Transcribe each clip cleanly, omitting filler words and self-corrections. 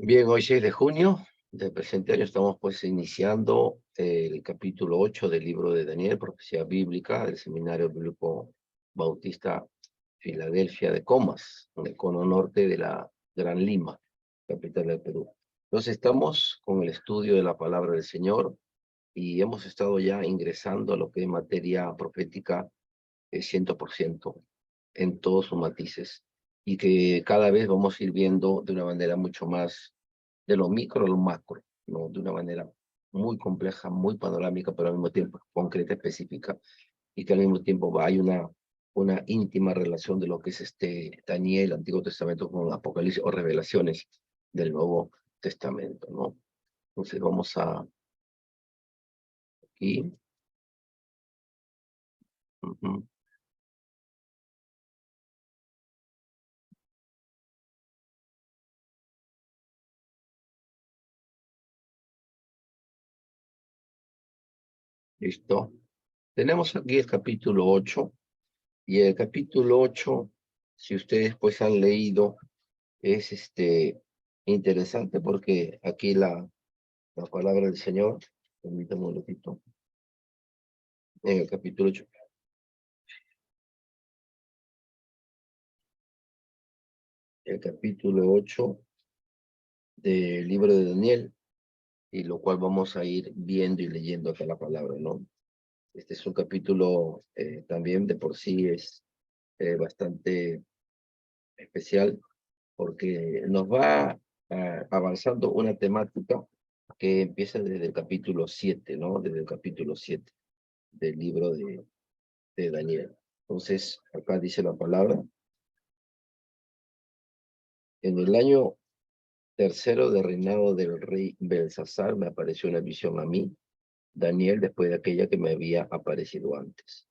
Bien, hoy 6 de junio del presente año estamos pues iniciando el capítulo 8 del libro de Daniel, profecía bíblica del Seminario Bíblico Bautista Filadelfia de Comas, en el cono norte de la Gran Lima, capital del Perú. Entonces estamos con el estudio de la palabra del Señor y hemos estado ya ingresando a lo que es materia profética 100% en todos sus matices y que cada vez vamos a ir viendo de una manera mucho más de lo micro a lo macro, ¿no? De una manera muy compleja, muy panorámica, pero al mismo tiempo concreta, específica, y que al mismo tiempo hay una íntima relación de lo que es Daniel, Antiguo Testamento, con Apocalipsis o revelaciones del Nuevo Testamento, ¿no? Entonces vamos a aquí. Ujú. Listo. Tenemos aquí el capítulo 8. Y el capítulo 8, si ustedes pues han leído, es interesante porque aquí la palabra del Señor, permítame un momentito, en el capítulo 8, el capítulo 8 del libro de Daniel, y lo cual vamos a ir viendo y leyendo acá la palabra, ¿no? Este es un capítulo también de por sí es bastante especial porque nos va avanzando una temática que empieza desde el capítulo 7, ¿no? Desde el capítulo 7 del libro de Daniel. Entonces, acá dice la palabra: en el año tercero del reinado del rey Belsasar me apareció una visión a mí, Daniel, después de aquella que me había aparecido antes.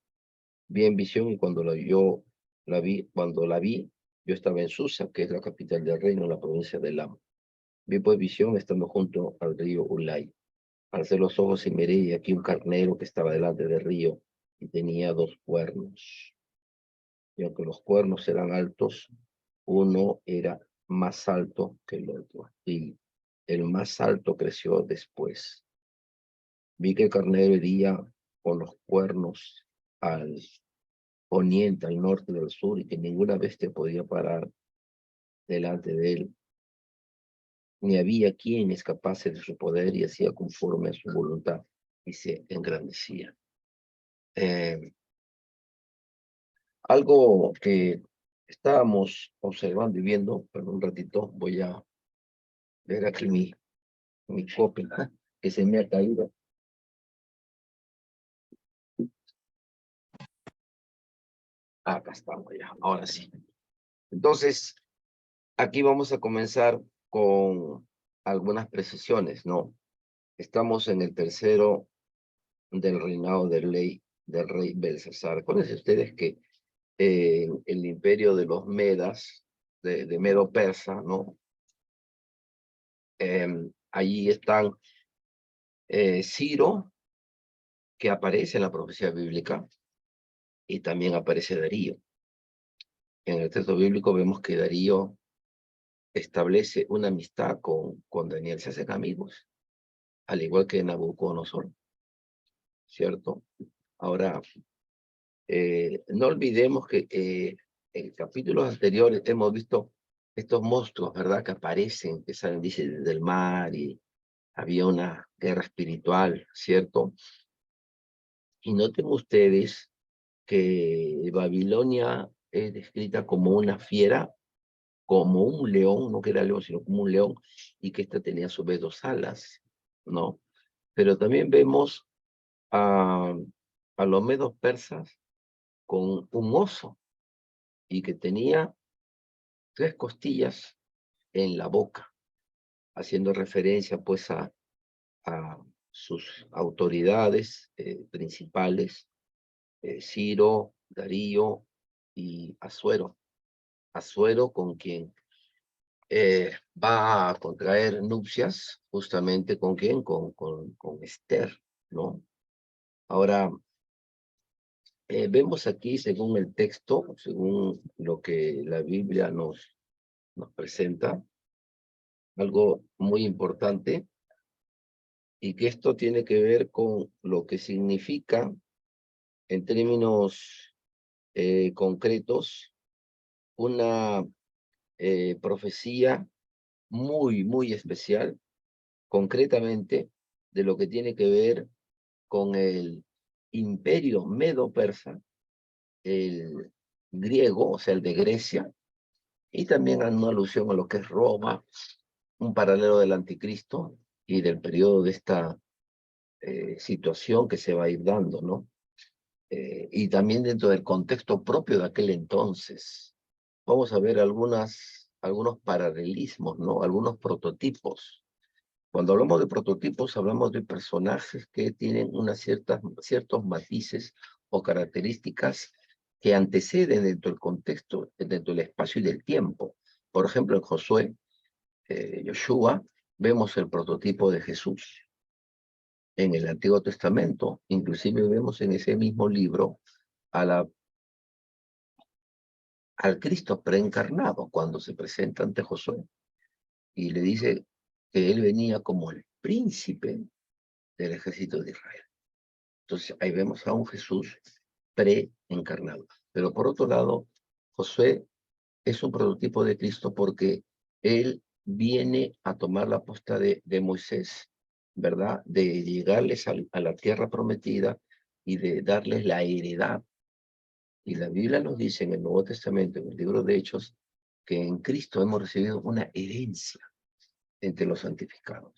Vi en visión y cuando la vi, yo estaba en Susa, que es la capital del reino, en la provincia de Elam. Vi pues visión estando junto al río Ulai. Alcé los ojos y miré, y aquí un carnero que estaba delante del río y tenía dos cuernos. Y aunque los cuernos eran altos, uno era más alto que el otro. Y el más alto creció después. Vi que el carnero hería con los cuernos al poniente, al norte, del sur, y que ninguna bestia podía parar delante de él, ni había quien escapase de su poder, y hacía conforme a su voluntad y se engrandecía. Eh, Algo que estábamos observando y viendo, pero un ratito voy a ver aquí mi copia que se me ha caído. Acá estamos ya, ahora sí. Entonces, aquí vamos a comenzar con algunas precisiones, ¿no? Estamos en el tercero del reinado del rey Belsasar. Acuérdense ustedes que el imperio de los Medas, de Medo-Persa, ¿no? Allí están Ciro, que aparece en la profecía bíblica, y también aparece Darío. En el texto bíblico vemos que Darío establece una amistad con Daniel, se hacen amigos, al igual que Nabucodonosor, ¿cierto? Ahora, no olvidemos que en capítulos anteriores hemos visto estos monstruos, ¿verdad? Que aparecen, que salen, dice, del mar, y había una guerra espiritual, ¿cierto? Y noten ustedes que Babilonia es descrita como una fiera, como un león, no que era león, sino como un león, y que ésta tenía a su vez dos alas, ¿no? Pero también vemos a, a los medos persas con un oso, y que tenía tres costillas en la boca, haciendo referencia pues a sus autoridades principales, Ciro, Darío y Asuero. Asuero, con quien va a contraer nupcias, justamente con quién, con Esther, ¿no? Ahora, vemos aquí, según el texto, según lo que la Biblia nos presenta, algo muy importante, y que esto tiene que ver con lo que significa en términos concretos una profecía muy especial, concretamente de lo que tiene que ver con el imperio medo-persa, el griego, o sea, el de Grecia, y también una alusión a lo que es Roma, un paralelo del anticristo y del periodo de esta situación que se va a ir dando, ¿no? Y también dentro del contexto propio de aquel entonces. Vamos a ver algunos paralelismos, ¿no? Algunos prototipos. Cuando hablamos de prototipos, hablamos de personajes que tienen ciertos matices o características que anteceden dentro del contexto, dentro del espacio y del tiempo. Por ejemplo, en Josué, Yoshua, vemos el prototipo de Jesús. En el Antiguo Testamento, inclusive vemos en ese mismo libro a al Cristo preencarnado cuando se presenta ante Josué y le dice que él venía como el príncipe del ejército de Israel. Entonces ahí vemos a un Jesús preencarnado. Pero por otro lado, Josué es un prototipo de Cristo porque él viene a tomar la posta de Moisés, ¿verdad? De llegarles a la tierra prometida y de darles la heredad. Y la Biblia nos dice en el Nuevo Testamento, en el libro de Hechos, que en Cristo hemos recibido una herencia entre los santificados.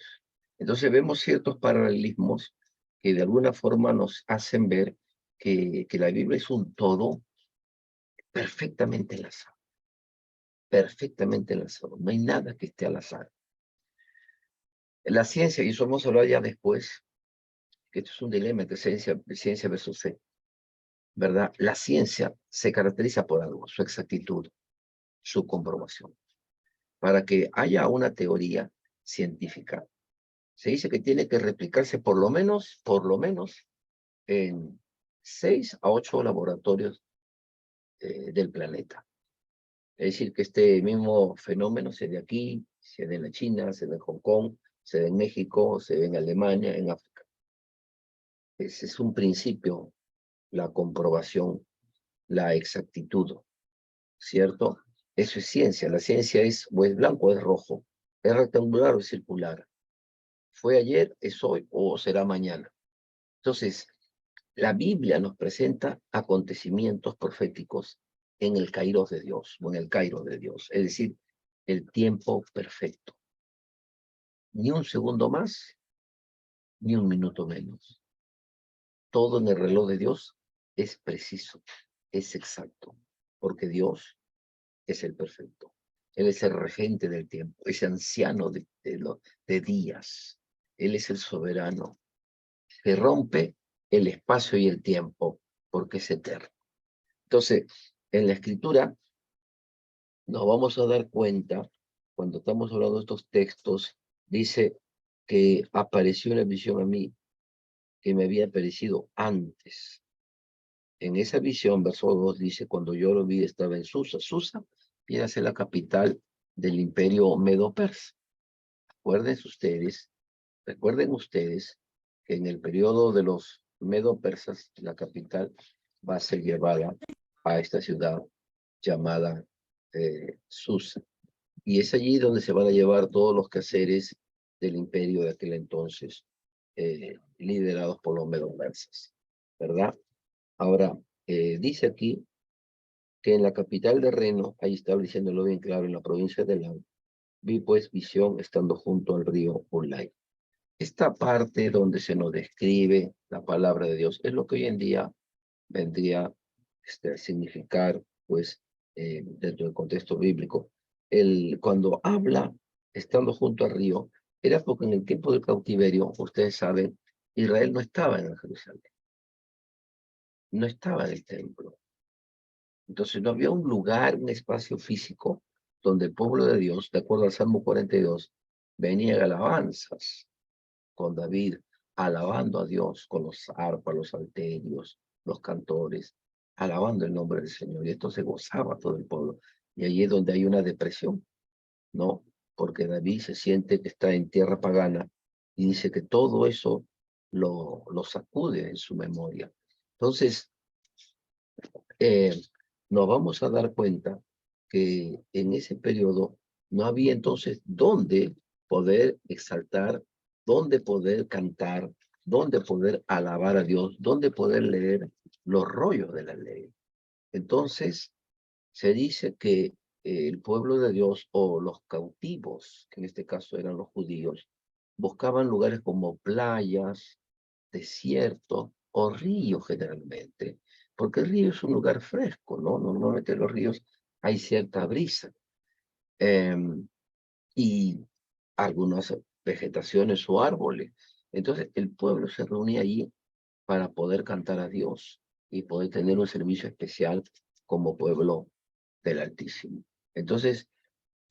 Entonces vemos ciertos paralelismos que de alguna forma nos hacen ver que la Biblia es un todo perfectamente enlazado, perfectamente enlazado. No hay nada que esté al azar. La ciencia, y eso vamos a hablar ya después, que esto es un dilema entre ciencia versus fe, ¿verdad? La ciencia se caracteriza por algo, su exactitud, su comprobación. Para que haya una teoría científica, se dice que tiene que replicarse por lo menos, en 6 a 8 laboratorios del planeta. Es decir, que este mismo fenómeno se dé aquí, se dé en la China, se dé en Hong Kong, se dé en México, se dé en Alemania, en África. Ese es un principio, la comprobación, la exactitud, ¿cierto? Eso es ciencia. La ciencia es o es blanco o es rojo, es rectangular o es circular. ¿Fue ayer, es hoy o será mañana? Entonces, la Biblia nos presenta acontecimientos proféticos en el Kairos de Dios, o en el Kairos de Dios, es decir, el tiempo perfecto. Ni un segundo más, ni un minuto menos. Todo en el reloj de Dios es preciso, es exacto, porque Dios es el perfecto. Él es el regente del tiempo, es anciano de días. Él es el soberano que rompe el espacio y el tiempo, porque es eterno. Entonces, en la escritura nos vamos a dar cuenta, cuando estamos hablando de estos textos, dice que apareció una visión a mí que me había aparecido antes. En esa visión, verso 2 dice, cuando yo lo vi estaba en Susa. Susa viene a ser la capital del imperio medo-persa. Recuerden ustedes que en el periodo de los medo-persas, la capital va a ser llevada a esta ciudad llamada Susa. Y es allí donde se van a llevar todos los quehaceres del imperio de aquel entonces, liderados por los medo-persas, ¿verdad? Ahora, dice aquí que en la capital de Reno, ahí está diciéndolo bien claro, en la provincia de Lao, vi pues visión estando junto al río Ulai. Esta parte donde se nos describe la palabra de Dios es lo que hoy en día vendría a significar, pues, dentro del contexto bíblico. Cuando habla, estando junto al río, era porque en el tiempo del cautiverio, ustedes saben, Israel no estaba en Jerusalén, no estaba en el templo. Entonces no había un lugar, un espacio físico donde el pueblo de Dios, de acuerdo al Salmo 42, venía en alabanzas con David, alabando a Dios con los arpas, los salterios, los cantores, alabando el nombre del Señor. Y esto se gozaba todo el pueblo. Y allí es donde hay una depresión, ¿no? porque David se siente que está en tierra pagana y dice que todo eso lo sacude en su memoria. Entonces, nos vamos a dar cuenta que en ese periodo no había entonces dónde poder exaltar, dónde poder cantar, dónde poder alabar a Dios, dónde poder leer los rollos de la ley. Entonces, se dice que el pueblo de Dios o los cautivos, que en este caso eran los judíos, buscaban lugares como playas, desiertos o ríos generalmente, porque el río es un lugar fresco, ¿no? Normalmente en los ríos hay cierta brisa y algunas vegetaciones o árboles. Entonces el pueblo se reunía allí para poder cantar a Dios y poder tener un servicio especial como pueblo del Altísimo. Entonces,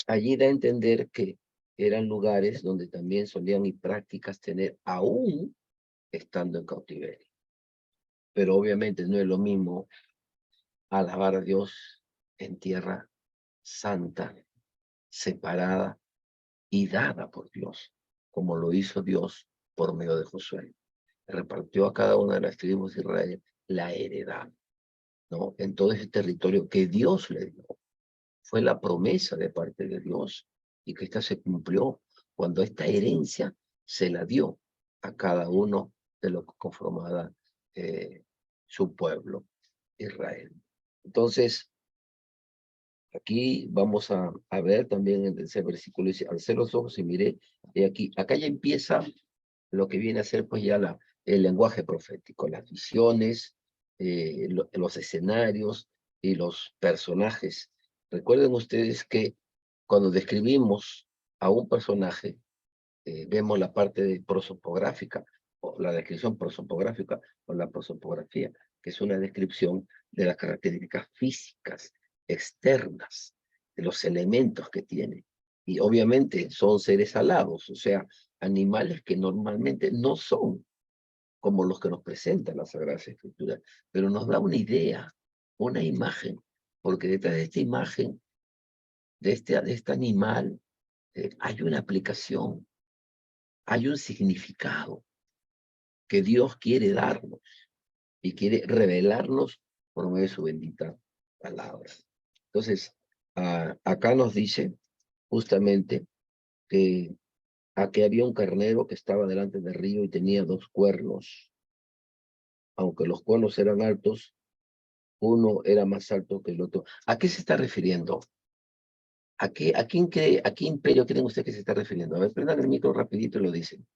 allí da a entender que eran lugares donde también solían y prácticas tener aún estando en cautiverio. Pero obviamente no es lo mismo alabar a Dios en tierra santa, separada y dada por Dios, como lo hizo Dios por medio de Josué. Repartió a cada una de las tribus de Israel la heredad, ¿no? En todo ese territorio que Dios le dio. Fue la promesa de parte de Dios y que esta se cumplió cuando esta herencia se la dio a cada uno de los que conformaba su pueblo, Israel. Entonces, aquí vamos a ver también en ese versículo, dice, alcé los ojos y miré, y aquí, acá ya empieza lo que viene a ser pues ya el lenguaje profético, las visiones, los escenarios y los personajes. Recuerden ustedes que cuando describimos a un personaje, vemos la parte de prosopográfica, o la descripción prosopográfica, o la prosopografía, que es una descripción de las características físicas, externas, de los elementos que tiene. Y obviamente son seres alados, o sea, animales que normalmente no son como los que nos presentan las Sagradas Escrituras, pero nos da una idea, una imagen, porque detrás de esta imagen, de este animal, hay una aplicación, hay un significado que Dios quiere darnos y quiere revelarnos por medio de su bendita palabra. Entonces, acá nos dice justamente que aquí había un carnero que estaba delante del río y tenía dos cuernos. Aunque los cuernos eran altos, uno era más alto que el otro. ¿A qué se está refiriendo? ¿A qué imperio creen ustedes que se está refiriendo? A ver, prendan el micro rapidito y lo dicen.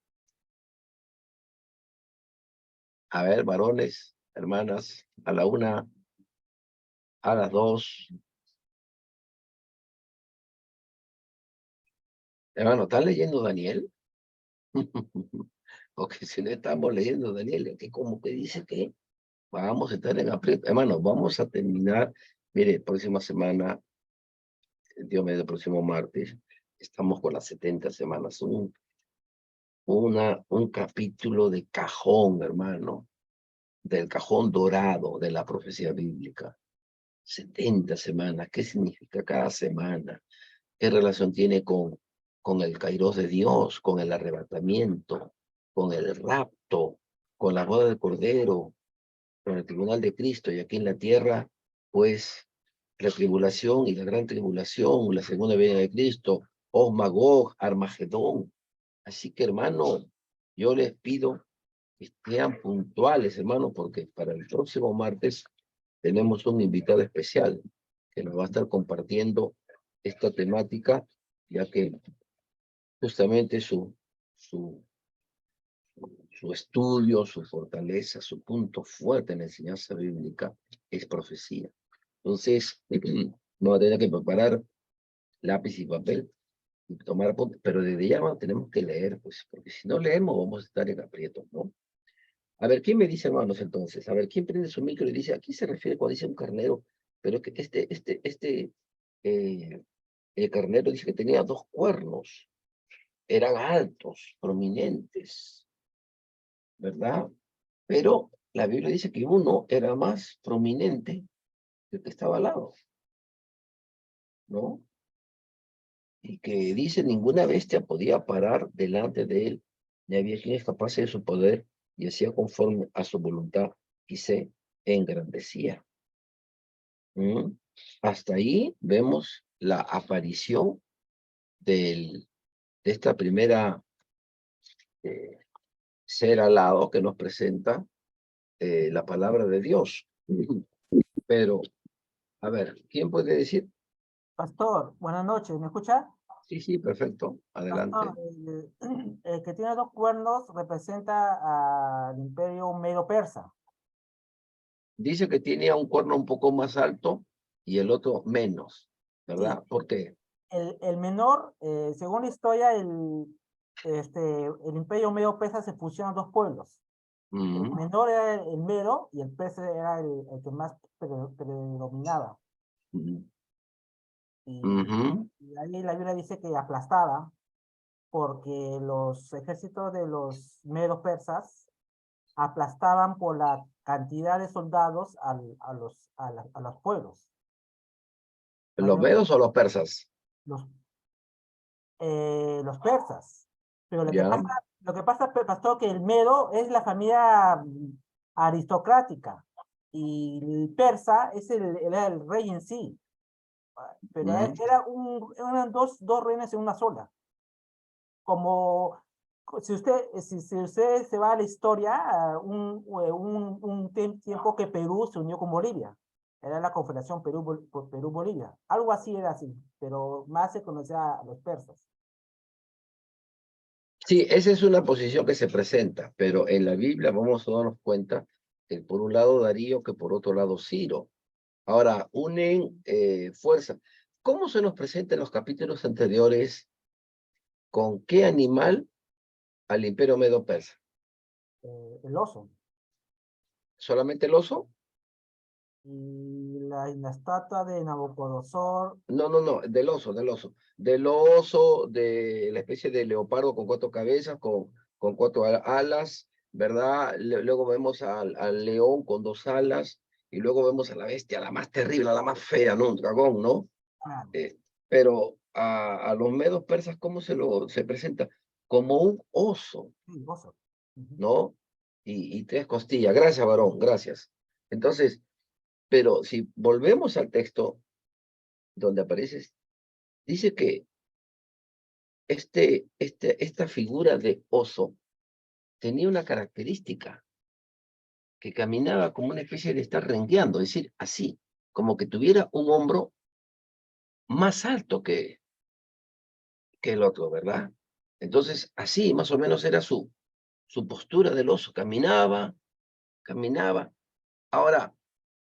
A ver, varones, hermanas, a la una, a las dos. Hermano, ¿están leyendo Daniel? Porque si no estamos leyendo Daniel, que como que dice que vamos a estar en aprieto. Hermano, vamos a terminar, mire, próxima semana, Dios mío, el próximo martes, estamos con las 70 semanas, un capítulo de cajón, hermano, del cajón dorado de la profecía bíblica. 70 semanas, ¿qué significa cada semana? ¿Qué relación tiene con el kairos de Dios, con el arrebatamiento, con el rapto, con la boda del Cordero, con el tribunal de Cristo? Y aquí en la tierra, pues, la tribulación y la gran tribulación, la segunda venida de Cristo, Og, Magog, Armagedón. Así que, hermano, yo les pido que sean puntuales, hermano, porque para el próximo martes tenemos un invitado especial que nos va a estar compartiendo esta temática, ya que justamente su estudio, su fortaleza, su punto fuerte en la enseñanza bíblica es profecía. Entonces, vamos a tener que preparar lápiz y papel y tomar apuntes, pero desde ya tenemos que leer, pues, porque si no leemos vamos a estar en aprietos, ¿no? A ver, ¿quién me dice, hermanos, entonces? A ver, ¿quién prende su micro y dice, aquí se refiere cuando dice un carnero, pero que eh, el carnero dice que tenía dos cuernos, eran altos, prominentes, ¿verdad? Pero la Biblia dice que uno era más prominente que el que estaba al lado, ¿no? y que dice, ninguna bestia podía parar delante de él, ni había quien escapase de su poder, y hacía conforme a su voluntad, y se engrandecía. ¿Mm? Hasta ahí vemos la aparición de esta primera eh, ser alado que nos presenta la palabra de Dios. Pero, a ver, ¿quién puede decir? Pastor, buenas noches, ¿me escucha? Sí, sí, perfecto, Pastor, adelante. el que tiene dos cuernos representa al imperio medo-persa. Dice que tenía un cuerno un poco más alto y el otro menos, Sí, ¿verdad? ¿Por qué? el menor, según la historia, el imperio medo-persa se fusionan dos pueblos. El Mm, menor era el medo y el persa era el que más predominaba. mm, Y, ujú. y ahí la Biblia dice que aplastaba porque los ejércitos de los medos persas aplastaban por la cantidad de soldados a los pueblos. La ¿Los Biblia- medos o los persas? Los, los persas. Pero Ya. lo que pasa, pastor, que el medo es la familia aristocrática y el persa es era el rey en sí. Pero Mm. eran dos reinas en una sola. Como si usted se va a la historia, tiempo que Perú se unió con Bolivia. Era la Confederación Perú-Bolivia. Algo así era así, pero más se conocía a los persas. Sí, esa es una posición que se presenta, pero en la Biblia vamos a darnos cuenta que por un lado Darío, que por otro lado Ciro. Ahora, unen fuerza. ¿Cómo se nos presenta en los capítulos anteriores con qué animal al imperio medo-persa? El oso. ¿Solamente el oso? Y la estatua de Nabucodonosor. No, no, no, del oso, del oso. Del oso, de la especie de leopardo con cuatro cabezas, con cuatro alas, ¿verdad? Luego vemos al león con dos alas, y luego vemos a la bestia, la más terrible, la más fea, ¿no? Un dragón, ¿no? Claro, Pero a los medos persas, ¿cómo se presenta? Como un oso, sí, oso. Ujú. ¿no? Y tres costillas. Gracias, varón, gracias. Entonces, pero si volvemos al texto donde aparece, dice que esta figura de oso tenía una característica, que caminaba como una especie de estar rengueando, es decir, así, como que tuviera un hombro más alto que el otro, ¿verdad? Entonces, así más o menos era su postura del oso, caminaba, caminaba. Ahora,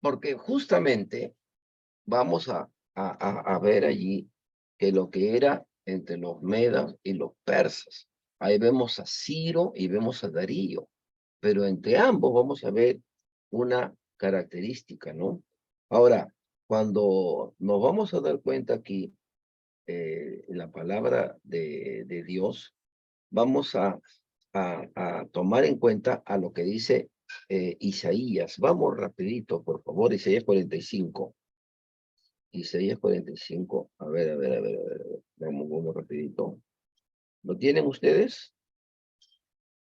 porque justamente vamos a ver allí que lo que era entre los medas y los persas. Ahí vemos a Ciro y vemos a Darío, pero entre ambos vamos a ver una característica, ¿no? Ahora, cuando nos vamos a dar cuenta aquí, la palabra de Dios, vamos a tomar en cuenta a lo que dice Isaías. Vamos rapidito, por favor, Isaías 45. Isaías 45. A ver, a ver, a ver, a ver. Vamos rapidito. ¿Lo tienen ustedes?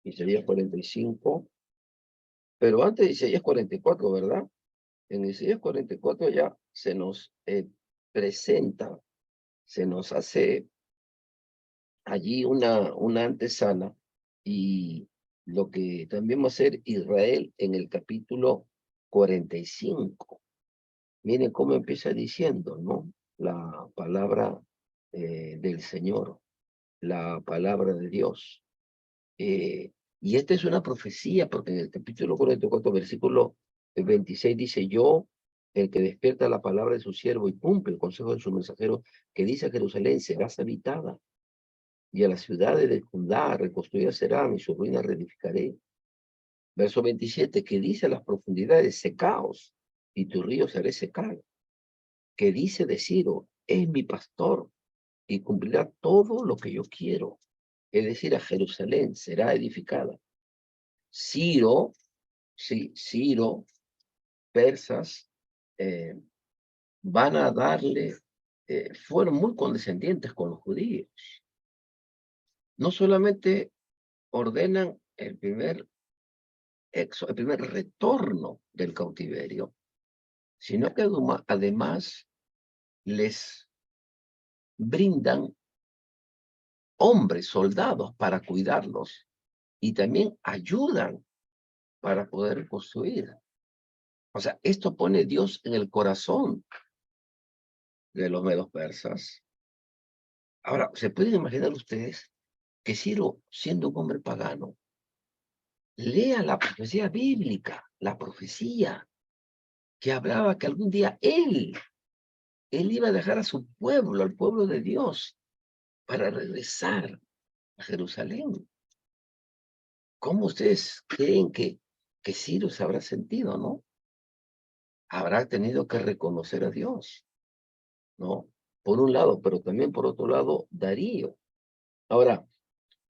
Isaías 45. Pero antes de Isaías 44, ¿verdad? En Isaías 44 ya se nos presenta, se nos hace allí una antesala y lo que también va a ser Israel en el capítulo 45. Miren cómo empieza diciendo, ¿no? La palabra del Señor, la palabra de Dios. Y esta es una profecía, porque en el capítulo 44, versículo 26 dice, yo, el que despierta la palabra de su siervo y cumple el consejo de su mensajero, que dice a Jerusalén, serás habitada, y a las ciudades de Judá reconstruidas serán, y su ruina reedificaré. Verso 27, que dice a las profundidades, secaos, y tu río se haré secar. Que dice de Ciro, es mi pastor, y cumplirá todo lo que yo quiero. Es decir, a Jerusalén será edificada. Ciro, sí, Ciro, persas, eh, van a darle fueron muy condescendientes con los judíos. No solamente ordenan el primer retorno del cautiverio, sino que además les brindan hombres, soldados para cuidarlos y también ayudan para poder construir. O sea, esto pone Dios en el corazón de los medos persas. Ahora, ¿se pueden imaginar ustedes que Ciro, siendo un hombre pagano, lea la profecía bíblica, la profecía que hablaba que algún día él iba a dejar a su pueblo, al pueblo de Dios, para regresar a Jerusalén? ¿Cómo ustedes creen que Ciro se habrá sentido, no? Habrá tenido que reconocer a Dios, ¿no? Por un lado, pero también por otro lado, Darío. Ahora,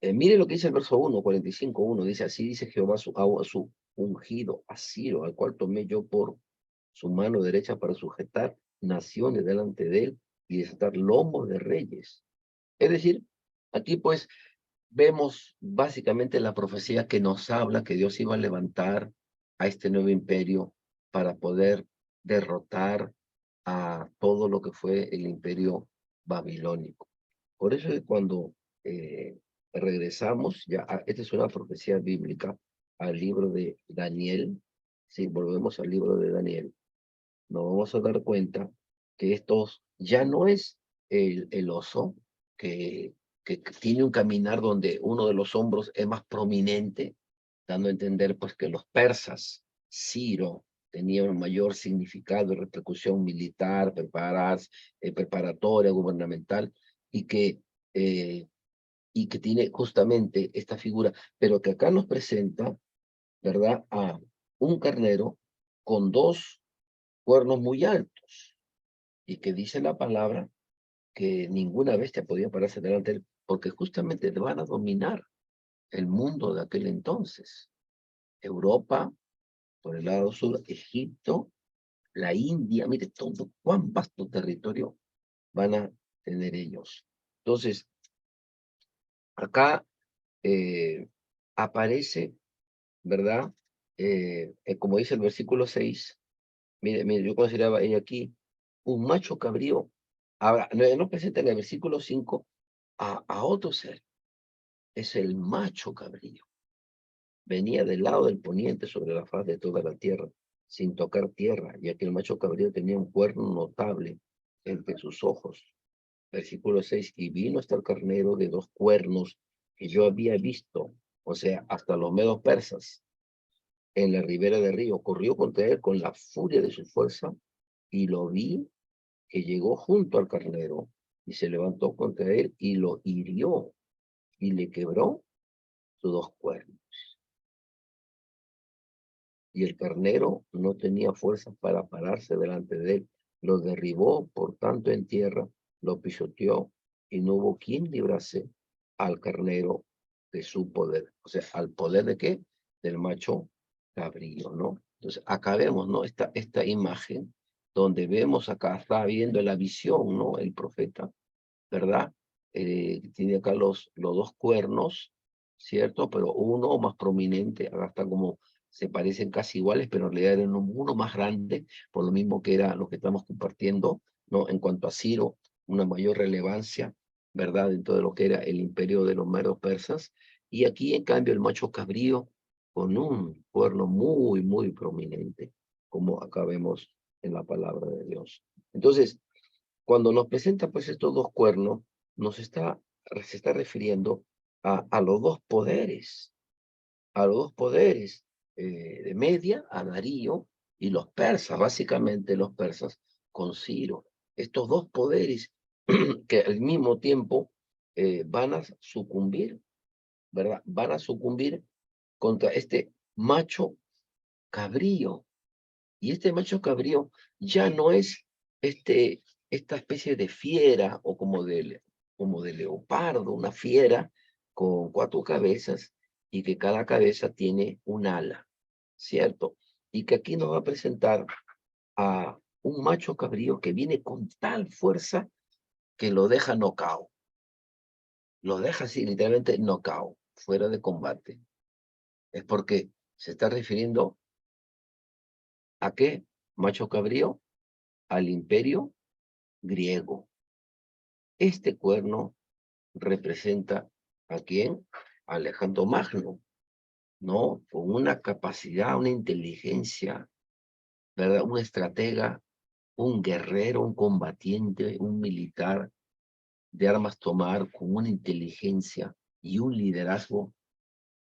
mire lo que dice el verso 1, 45:1, dice, así dice Jehová a su ungido, a Ciro, al cual tomé yo por su mano derecha para sujetar naciones delante de él y desatar lomos de reyes. Es decir, aquí pues vemos básicamente la profecía que nos habla que Dios iba a levantar a este nuevo imperio para poder derrotar a todo lo que fue el imperio babilónico. Por eso es que cuando regresamos, esta es una profecía bíblica, al libro de Daniel, si volvemos al libro de Daniel, nos vamos a dar cuenta que estos ya no es el oso que tiene un caminar donde uno de los hombros es más prominente, dando a entender pues que los persas, Ciro, tenía un mayor significado y repercusión militar, preparatoria, gubernamental, y que, eh, y que tiene justamente esta figura, pero que acá nos presenta, ¿verdad?, a un carnero con dos cuernos muy altos, y que dice la palabra que ninguna bestia podía pararse delante de él, porque justamente van a dominar el mundo de aquel entonces. Europa, por el lado sur, Egipto, la India, mire todo, cuán vasto territorio van a tener ellos. Entonces, acá aparece, ¿verdad? Como dice el versículo 6, mire, yo consideraba ella aquí un macho cabrío. Ahora, no presenta en el versículo 5 a otro ser, es el macho cabrío. Venía del lado del poniente sobre la faz de toda la tierra, sin tocar tierra, ya que el macho cabrío tenía un cuerno notable entre sus ojos. Versículo 6, y vino hasta el carnero de dos cuernos que yo había visto, o sea, hasta los medos persas, en la ribera del río, corrió contra él con la furia de su fuerza, y lo vi que llegó junto al carnero, y se levantó contra él, y lo hirió, y le quebró sus dos cuernos. Y el carnero no tenía fuerzas para pararse delante de él. Lo derribó, por tanto, en tierra, lo pisoteó, y no hubo quien librase al carnero de su poder. O sea, ¿al poder de qué? Del macho cabrío, ¿no? Entonces, acá vemos, ¿no? Esta imagen donde vemos acá, está viendo la visión, ¿no? El profeta, ¿verdad? Tiene acá los dos cuernos, ¿cierto? Pero uno más prominente, acá está como, se parecen casi iguales, pero en realidad era uno más grande, por lo mismo que era lo que estamos compartiendo, ¿no? En cuanto a Ciro, una mayor relevancia, ¿verdad? Dentro de lo que era el imperio de los medos persas. Y aquí, en cambio, el macho cabrío con un cuerno muy, muy prominente, como acá vemos en la palabra de Dios. Entonces, cuando nos presenta pues estos dos cuernos, se está refiriendo a los dos poderes, de Media, a Darío, y los persas, básicamente los persas, con Ciro. Estos dos poderes que al mismo tiempo van a sucumbir, ¿verdad? Van a sucumbir contra este macho cabrío. Y este macho cabrío ya no es esta especie de fiera o como de leopardo, una fiera con cuatro cabezas y que cada cabeza tiene un ala, ¿cierto? Y que aquí nos va a presentar a un macho cabrío que viene con tal fuerza que lo deja knockout. Lo deja así, literalmente knockout, fuera de combate. Es porque se está refiriendo ¿a qué? Macho cabrío, al imperio griego. Este cuerno representa ¿a quién? A Alejandro Magno, ¿no? Con una capacidad, una inteligencia, ¿verdad? Un estratega, un guerrero, un combatiente, un militar de armas tomar, con una inteligencia y un liderazgo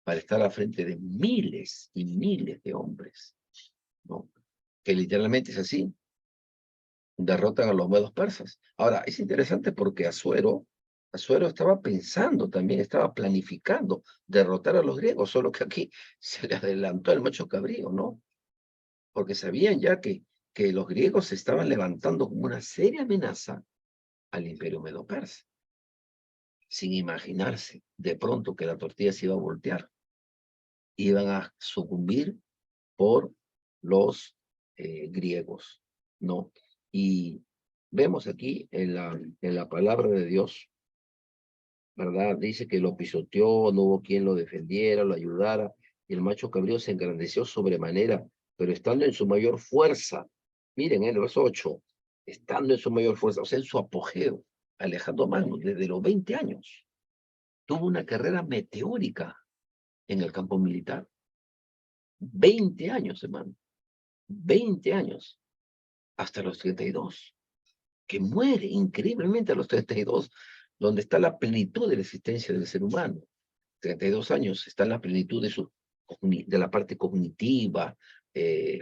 para estar al frente de miles y miles de hombres, ¿no? Que literalmente es así, derrotan a los medos persas. Ahora, es interesante porque Asuero estaba pensando también, estaba planificando derrotar a los griegos, solo que aquí se le adelantó el macho cabrío, ¿no? Porque sabían ya que los griegos se estaban levantando como una seria amenaza al imperio medo-persa, sin imaginarse de pronto que la tortilla se iba a voltear, iban a sucumbir por los griegos, ¿no? Y vemos aquí en la palabra de Dios, ¿verdad? Dice que lo pisoteó, no hubo quien lo defendiera, lo ayudara, y el macho cabrío se engrandeció sobremanera, pero estando en su mayor fuerza, miren, en el verso 8, estando en su mayor fuerza, o sea, en su apogeo, Alejandro Magno, desde los 20 años, tuvo una carrera meteórica en el campo militar. 20 años, hermano, 20 años, hasta los 32, que muere increíblemente a los 32, donde está la plenitud de la existencia del ser humano. 32 años está en la plenitud de la parte cognitiva,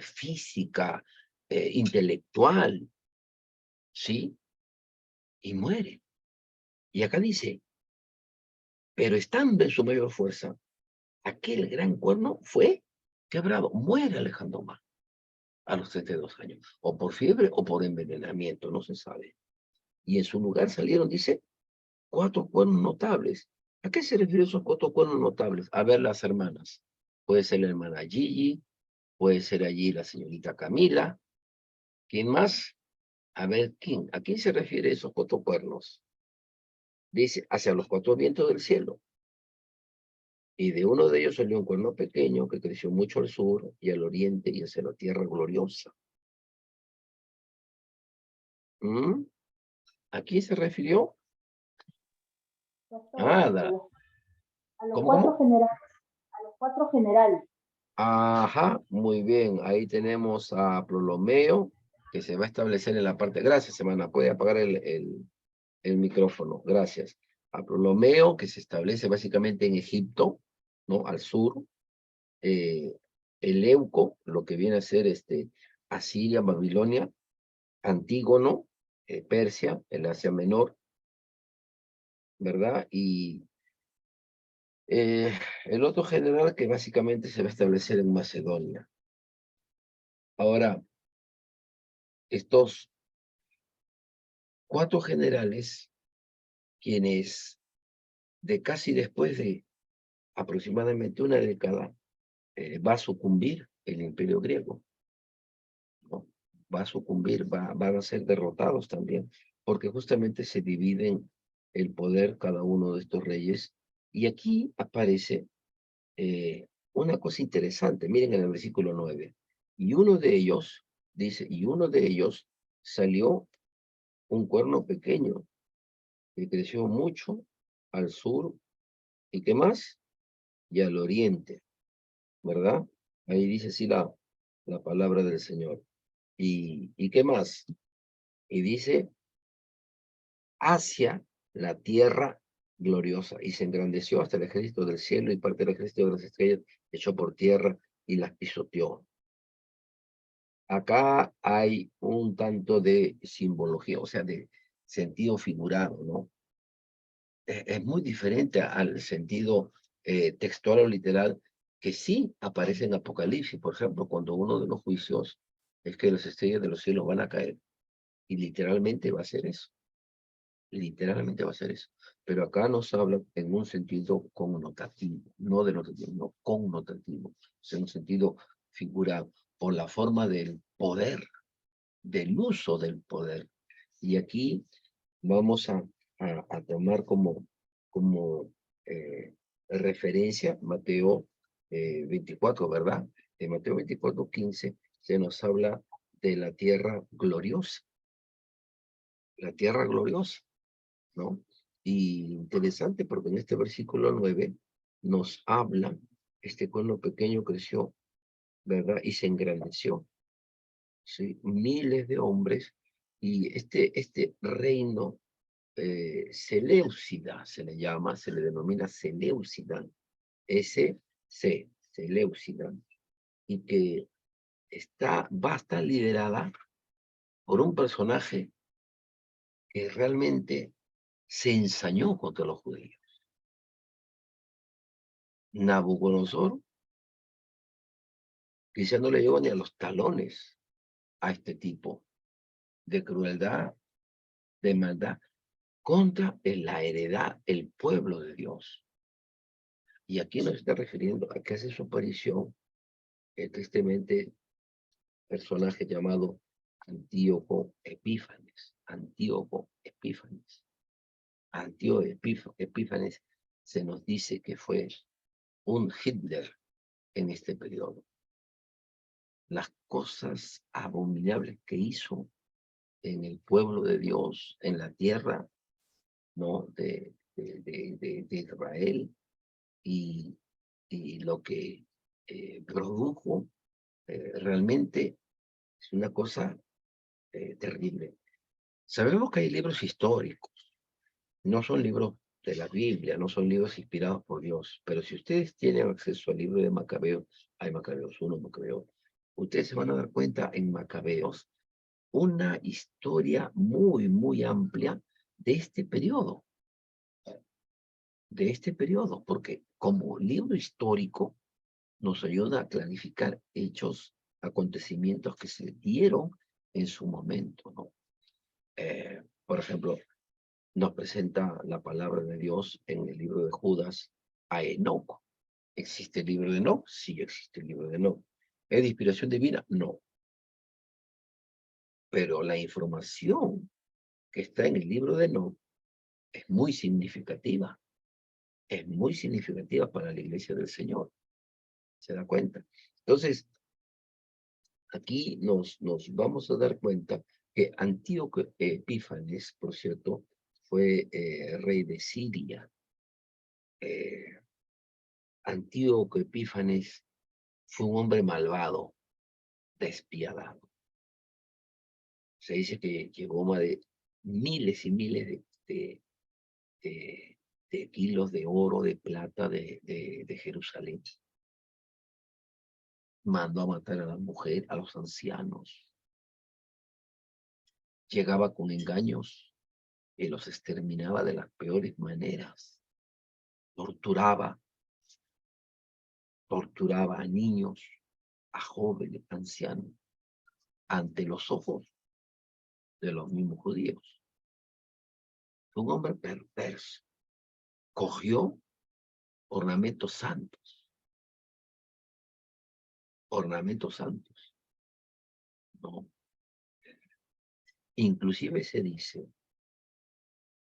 física, intelectual, ¿sí? Y muere. Y acá dice, pero estando en su mayor fuerza, aquel gran cuerno fue quebrado. Muere Alejandro Magno a los 32 años, o por fiebre o por envenenamiento, no se sabe. Y en su lugar salieron, dice, 4 cuernos notables. ¿A qué se refieren esos 4 cuernos notables? A ver, las hermanas. Puede ser la hermana Gigi, puede ser allí la señorita Camila. ¿Quién más? A ver, ¿quién? ¿A quién se refiere esos 4 cuernos? Dice, hacia los 4 vientos del cielo. Y de uno de ellos salió un cuerno pequeño que creció mucho al sur y al oriente y hacia la tierra gloriosa. ¿Mm? ¿A quién se refirió? Nada. A los ¿Cómo, cuatro cómo? generales. A los 4 generales. Ajá, muy bien. Ahí tenemos a Ptolomeo, que se va a establecer en la parte. Gracias, hermana. Puede apagar el micrófono. Gracias. A Ptolomeo, que se establece básicamente en Egipto, ¿no? Al sur. Eleuco, lo que viene a ser Asiria, Babilonia. Antígono, Persia, el Asia Menor, ¿verdad? Y el otro general que básicamente se va a establecer en Macedonia. Ahora, estos 4 generales, quienes de casi después de aproximadamente una década, va a sucumbir el imperio griego, ¿no? Va a sucumbir, van a ser derrotados también, porque justamente se dividen el poder cada uno de estos reyes. Y aquí aparece una cosa interesante, miren en el versículo 9, y uno de ellos, dice, y uno de ellos salió un cuerno pequeño, que creció mucho al sur, ¿y qué más? Y al oriente, ¿verdad? Ahí dice así la palabra del Señor. ¿Y qué más? Y dice, hacia la tierra gloriosa, y se engrandeció hasta el ejército del cielo, y parte del ejército de las estrellas echó por tierra y las pisoteó. Acá hay un tanto de simbología, o sea, de sentido figurado, ¿no? Es muy diferente al sentido textual o literal que sí aparece en Apocalipsis, por ejemplo, cuando uno de los juicios es que las estrellas de los cielos van a caer, y literalmente va a ser eso, literalmente va a ser eso. Pero acá nos habla en un sentido connotativo, no denotativo, no connotativo, o sea, en un sentido figurado, por la forma del poder, del uso del poder. Y aquí vamos a tomar como referencia Mateo 24, ¿verdad? En Mateo 24:15 se nos habla de la tierra gloriosa. La tierra gloriosa, ¿no? Y interesante porque en este versículo 9 nos habla, este pueblo pequeño creció, ¿verdad? Y se engrandeció, ¿sí? Miles de hombres, y este reino Seleucida se le llama, se le denomina Seleucida, Seleucida, y que va a estar liderada por un personaje que realmente se ensañó contra los judíos. Nabucodonosor, que ya no le llegó ni a los talones a este tipo de crueldad, de maldad, contra la heredad, el pueblo de Dios. Y aquí nos está refiriendo a que hace su aparición, tristemente, personaje llamado Antíoco Epífanes. Antíoco Epífanes. Epífanes se nos dice que fue un Hitler en este periodo. Las cosas abominables que hizo en el pueblo de Dios, en la tierra, ¿no? de Israel, y lo que produjo realmente es una cosa terrible. Sabemos que hay libros históricos, no son libros de la Biblia, no son libros inspirados por Dios, pero si ustedes tienen acceso al libro de Macabeos, hay Macabeos 1, Macabeos, ustedes se van a dar cuenta en Macabeos una historia muy, muy amplia de este periodo, porque como libro histórico nos ayuda a clarificar hechos, acontecimientos que se dieron en su momento, ¿no? Por ejemplo, nos presenta la palabra de Dios en el libro de Judas a Enoc. ¿Existe el libro de Enoc? Sí, existe el libro de Enoc. ¿Es de inspiración divina? No. Pero la información que está en el libro de Enoc es muy significativa. Es muy significativa para la iglesia del Señor. ¿Se da cuenta? Entonces, aquí nos vamos a dar cuenta que Antíoco Epífanes, por cierto, fue rey de Siria. Antíoco Epífanes fue un hombre malvado, despiadado. Se dice que llevó más de miles y miles de kilos de oro, de plata de Jerusalén. Mandó a matar a la mujer, a los ancianos. Llegaba con engaños y los exterminaba de las peores maneras. Torturaba a niños, a jóvenes, ancianos, ante los ojos de los mismos judíos. Fue un hombre perverso. Cogió ornamentos santos, ¿no? Inclusive se dice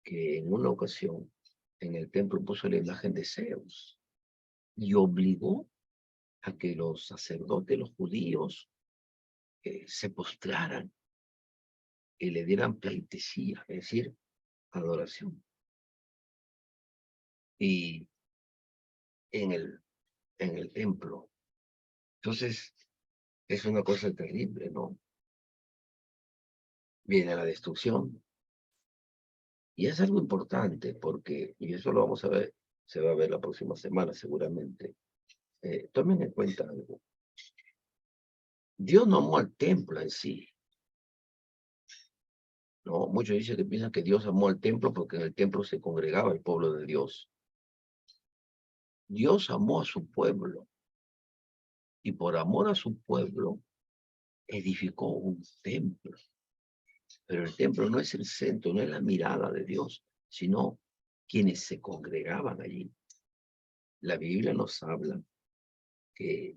que en una ocasión en el templo puso la imagen de Zeus y obligó a que los sacerdotes, los judíos, se postraran y le dieran pleitesía, es decir, adoración. Y en el templo. Entonces, es una cosa terrible, ¿no? Viene la destrucción. Y es algo importante porque, y eso lo vamos a ver, se va a ver la próxima semana seguramente. Tomen en cuenta algo. Dios no amó al templo en sí. ¿No? Muchos dicen que piensan que Dios amó al templo porque en el templo se congregaba el pueblo de Dios. Dios amó a su pueblo y por amor a su pueblo edificó un templo. Pero el templo no es el centro, no es la mirada de Dios, sino quienes se congregaban allí. La Biblia nos habla que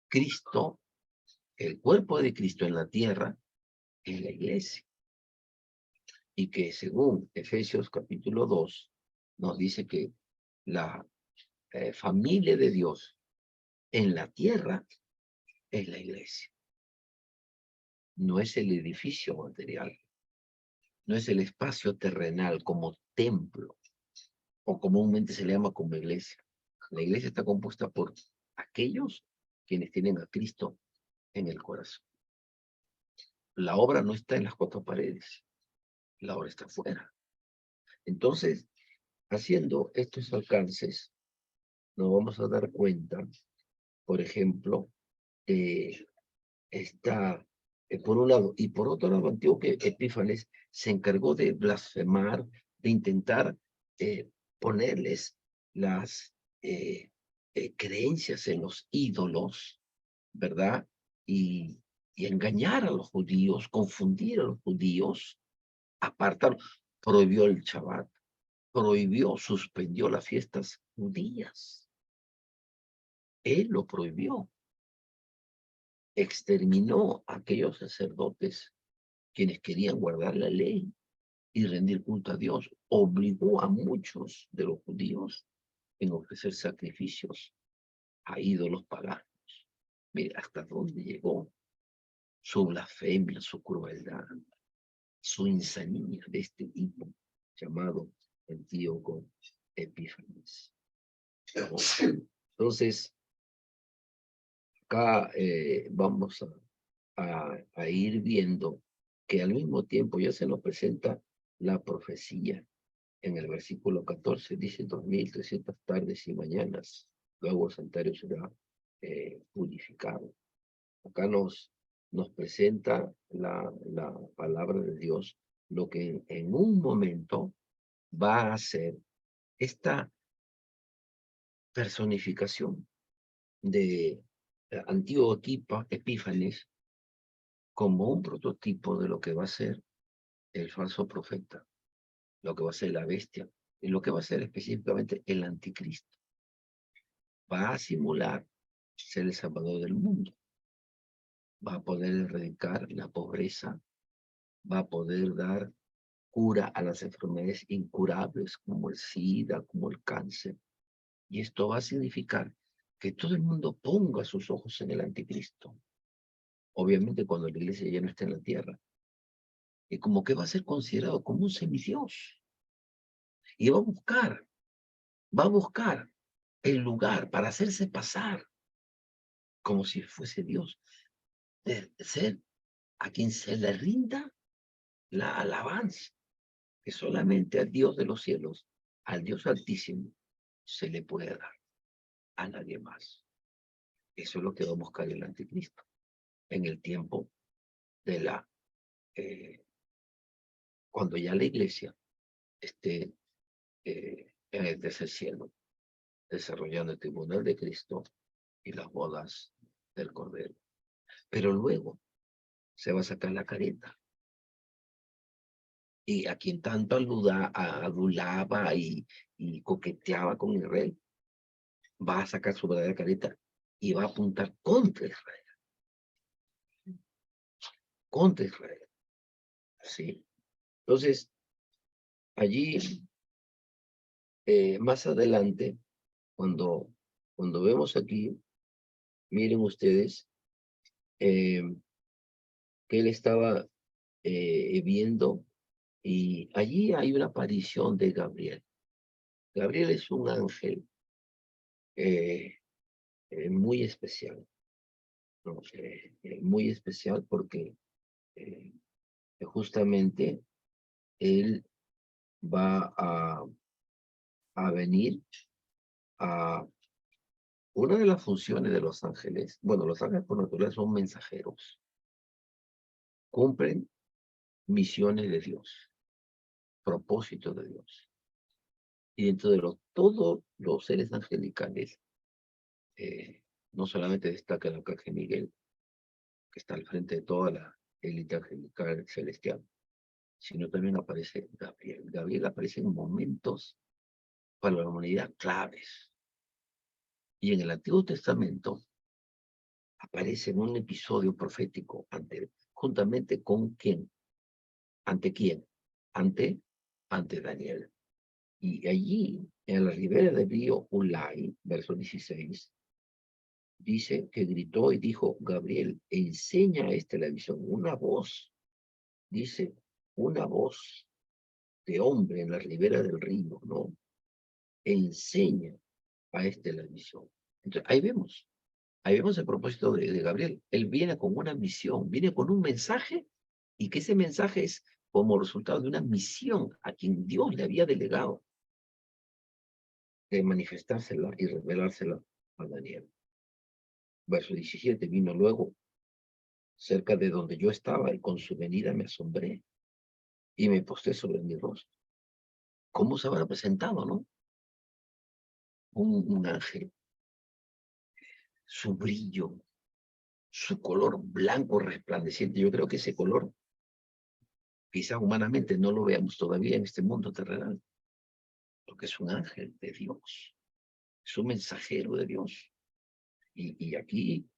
Cristo, el cuerpo de Cristo en la tierra, es la iglesia. y que según Efesios capítulo 2, nos dice que la familia de Dios en la tierra es la iglesia. No es el edificio material, no es el espacio terrenal como templo, o comúnmente se le llama como iglesia. La iglesia está compuesta por aquellos quienes tienen a Cristo en el corazón. La obra no está en las cuatro paredes, la obra está afuera. Entonces, haciendo estos alcances, nos vamos a dar cuenta, por ejemplo, está, por un lado, y por otro lado, Antíoco Epífanes se encargó de blasfemar, de intentar ponerles las creencias en los ídolos, ¿verdad? Y engañar a los judíos, confundir a los judíos, apartarlos, prohibió el Shabbat, prohibió, suspendió las fiestas judías. Él lo prohibió. Exterminó a aquellos sacerdotes quienes querían guardar la ley y rendir culto a Dios. Obligó a muchos de los judíos en ofrecer sacrificios a ídolos paganos. Mira hasta dónde llegó su blasfemia, su crueldad, su insanía de este tipo llamado Antíoco Epífanes. Entonces, acá vamos a ir viendo que al mismo tiempo ya se nos presenta la profecía. En el versículo 14 dice 2300 tardes y mañanas, luego el santuario será purificado. Acá nos presenta la palabra de Dios, lo que en un momento va a ser esta personificación de Antíoco Epífanes como un prototipo de lo que va a ser el falso profeta, lo que va a ser la bestia, y lo que va a ser específicamente el anticristo. Va a simular ser el salvador del mundo. Va a poder erradicar la pobreza, va a poder dar cura a las enfermedades incurables como el SIDA, como el cáncer. Y esto va a significar que todo el mundo ponga sus ojos en el anticristo. Obviamente cuando la iglesia ya no está en la tierra. Y como que va a ser considerado como un semidios. Y va a buscar el lugar para hacerse pasar como si fuese Dios. De ser a quien se le rinda la alabanza, que solamente al Dios de los cielos, al Dios altísimo, se le puede dar, a nadie más. Eso es lo que va a buscar el anticristo en el tiempo de cuando ya la iglesia esté en el tercer cielo, desarrollando el tribunal de Cristo y las bodas del Cordero. Pero luego se va a sacar la careta. Y a quien tanto adulaba y coqueteaba con Israel, va a sacar su verdadera careta y va a apuntar contra Israel. Contra Israel. ¿Sí? Entonces, allí, más adelante, cuando vemos aquí, miren ustedes, que él estaba viendo, y allí hay una aparición de Gabriel. Gabriel es un ángel muy especial, ¿no? Muy especial porque justamente él va a venir a una de las funciones de los ángeles. Bueno, los ángeles por naturaleza son mensajeros, cumplen misiones de Dios, propósitos de Dios. Y dentro de todos los seres angelicales, no solamente destaca el arcángel Miguel, que está al frente de toda la élite angelical celestial, sino también aparece Gabriel. Gabriel aparece en momentos para la humanidad claves. Y en el Antiguo Testamento aparece en un episodio profético juntamente con quién, ante quién, ante Daniel. Y allí, en la ribera del río Ulai, verso 16, dice que gritó y dijo, Gabriel, enseña a la visión. Una voz, dice, una voz de hombre en la ribera del río, ¿no? Enseña a la visión. Entonces, ahí vemos el propósito de Gabriel. Él viene con una misión, viene con un mensaje, y que ese mensaje es como resultado de una misión a quien Dios le había delegado de manifestársela y revelársela a Daniel. Verso 17, vino luego cerca de donde yo estaba y con su venida me asombré y me postré sobre mi rostro. ¿Cómo se habrá presentado, no? Un ángel, su brillo, su color blanco resplandeciente. Yo creo que ese color, quizás humanamente no lo veamos todavía en este mundo terrenal, porque es un ángel de Dios, es un mensajero de Dios. Y aquí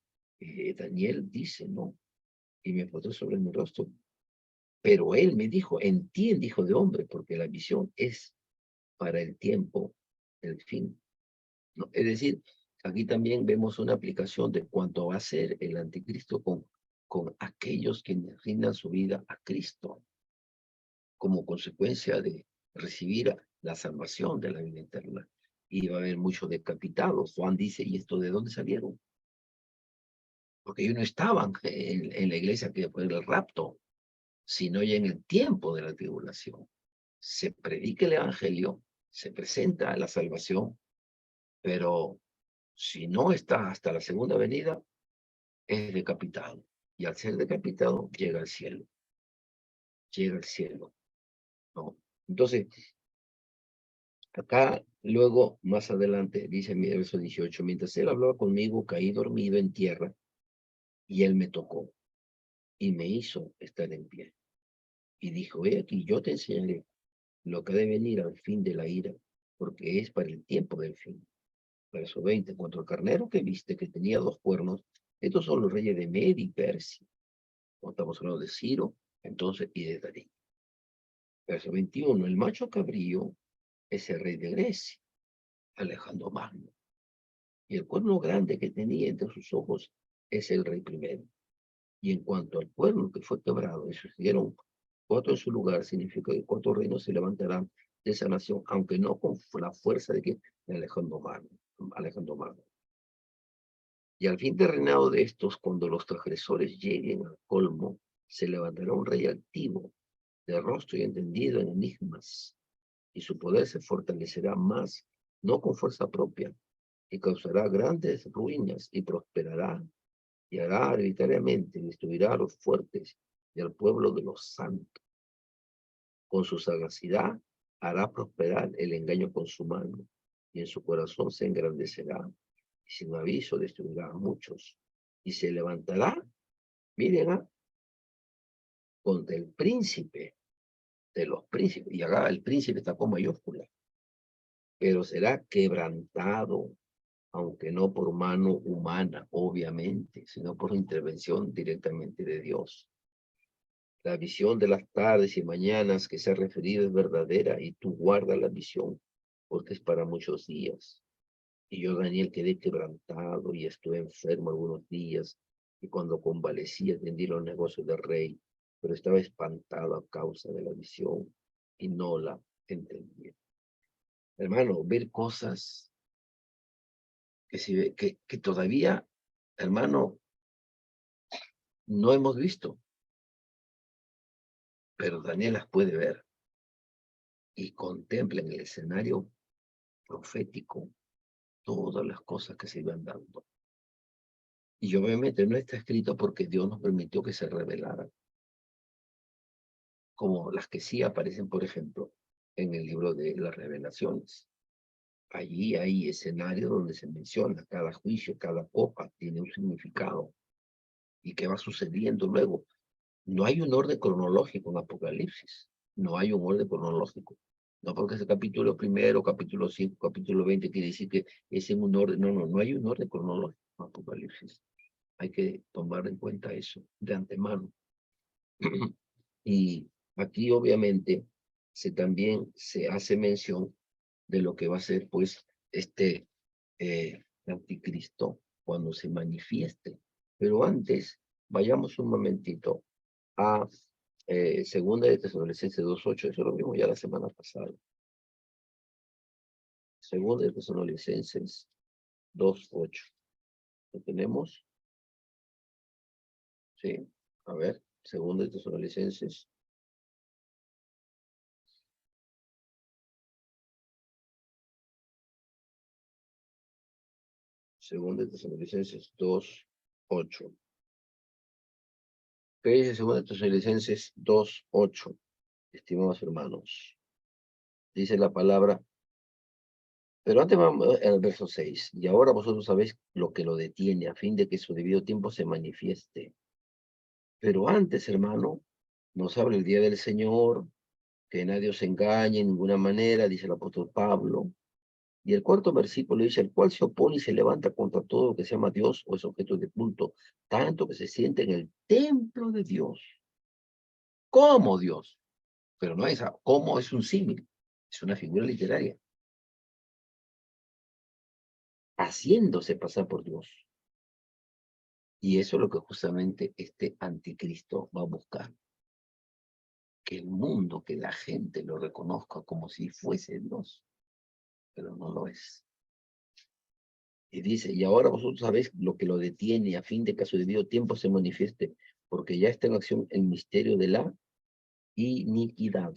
Daniel dice, ¿no? Y me postré sobre mi rostro. Pero él me dijo, entiende, hijo de hombre, porque la visión es para el tiempo del fin, ¿no? Es decir, aquí también vemos una aplicación de cuánto va a ser el anticristo con aquellos que rindan su vida a Cristo, como consecuencia de recibir la salvación de la vida eterna. Y va a haber muchos decapitados. Juan dice, ¿y esto de dónde salieron? Porque ellos no estaban en la iglesia que después del rapto, sino ya en el tiempo de la tribulación. Se predica el evangelio, se presenta la salvación, pero si no está hasta la segunda venida, es decapitado. Y al ser decapitado, llega al cielo. Llega al cielo, ¿no? Entonces, acá, luego, más adelante, dice en el verso 18, mientras él hablaba conmigo, caí dormido en tierra, y él me tocó, y me hizo estar en pie. Y dijo, he aquí, yo te enseñaré lo que ha de venir al fin de la ira, porque es para el tiempo del fin. Verso 20, cuanto al carnero que viste, que tenía 2 cuernos, estos son los reyes de Media y Persia. Cuando estamos hablando de Ciro, entonces, y de Darío. Verso 21, el macho cabrío es el rey de Grecia, Alejandro Magno. Y el cuerno grande que tenía entre sus ojos es el rey primero. Y en cuanto al cuerno que fue quebrado y sucedieron 4 en su lugar, significa que 4 reinos se levantarán de esa nación, aunque no con la fuerza de Alejandro Magno. Y al fin del reinado de estos, cuando los transgresores lleguen al colmo, se levantará un rey activo, de rostro y entendido en enigmas, y su poder se fortalecerá más, no con fuerza propia, y causará grandes ruinas, y prosperará, y hará arbitrariamente, destruirá a los fuertes y al pueblo de los santos. Con su sagacidad hará prosperar el engaño con su mano, y en su corazón se engrandecerá, y sin aviso destruirá a muchos, y se levantará, miren, contra el príncipe de los príncipes, y acá el príncipe está con mayúscula, pero será quebrantado, aunque no por mano humana, obviamente, sino por intervención directamente de Dios. La visión de las tardes y mañanas que se ha referido es verdadera, y tú guardas la visión, porque es para muchos días. Y yo, Daniel, quedé quebrantado y estuve enfermo algunos días, y cuando convalecí atendí los negocios del rey, pero estaba espantado a causa de la visión y no la entendía. Hermano, ver cosas que todavía, hermano, no hemos visto, pero Daniel las puede ver y contempla en el escenario profético todas las cosas que se iban dando. Y obviamente no está escrito porque Dios nos permitió que se revelaran, como las que sí aparecen, por ejemplo, en el libro de las revelaciones. Allí hay escenarios donde se menciona cada juicio, cada copa tiene un significado y qué va sucediendo luego. No hay un orden cronológico en Apocalipsis, no hay un orden cronológico. No porque ese capítulo primero, capítulo 5, capítulo 20 quiere decir que es en un orden. No, no, no hay un orden cronológico en Apocalipsis. Hay que tomar en cuenta eso de antemano. Y aquí obviamente también se hace mención de lo que va a ser, pues, este anticristo cuando se manifieste. Pero antes, vayamos un momentito a Segunda de Tesalonicenses 2:8. Eso lo vimos ya la semana pasada. Segunda de Tesalonicenses 2:8. ¿Lo tenemos? Sí. A ver, Segunda de Tesalonicenses. Segunda de Tesalonicenses 2:8. ¿Qué dice Segunda de Tesalonicenses 2:8? Estimados hermanos. Dice la palabra. Pero antes vamos al verso 6. Y ahora vosotros sabéis lo que lo detiene, a fin de que su debido tiempo se manifieste. Pero antes, hermano, nos habla el día del Señor, que nadie os engañe en ninguna manera, dice el apóstol Pablo. Y el cuarto versículo dice, el cual se opone y se levanta contra todo lo que se llama Dios o es objeto de culto, tanto que se siente en el templo de Dios, como Dios. Pero no es, como es un símil, es una figura literaria. Haciéndose pasar por Dios. Y eso es lo que justamente este anticristo va a buscar. Que el mundo, que la gente lo reconozca como si fuese Dios, pero no lo es. Y dice, y ahora vosotros sabéis lo que lo detiene a fin de que a su debido tiempo se manifieste, porque ya está en acción el misterio de la iniquidad.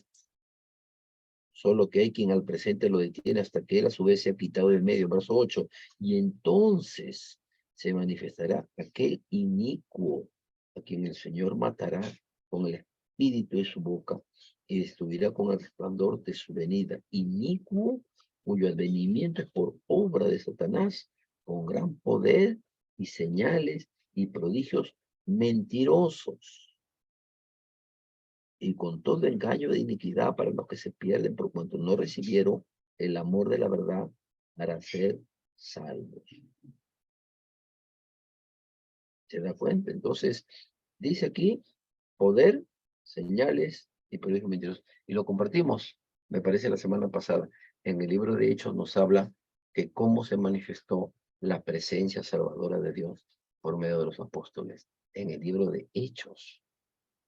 Solo que hay quien al presente lo detiene hasta que él a su vez se ha quitado del medio. Verso 8. Y entonces se manifestará aquel inicuo a quien el Señor matará con el espíritu de su boca y destruirá con el resplandor de su venida. Inicuo cuyo advenimiento es por obra de Satanás con gran poder y señales y prodigios mentirosos y con todo engaño de iniquidad para los que se pierden por cuanto no recibieron el amor de la verdad para ser salvos. ¿Se da cuenta? Entonces, dice aquí, poder, señales y prodigios mentirosos. Y lo compartimos, me parece, la semana pasada. En el libro de Hechos nos habla que cómo se manifestó la presencia salvadora de Dios por medio de los apóstoles. En el libro de Hechos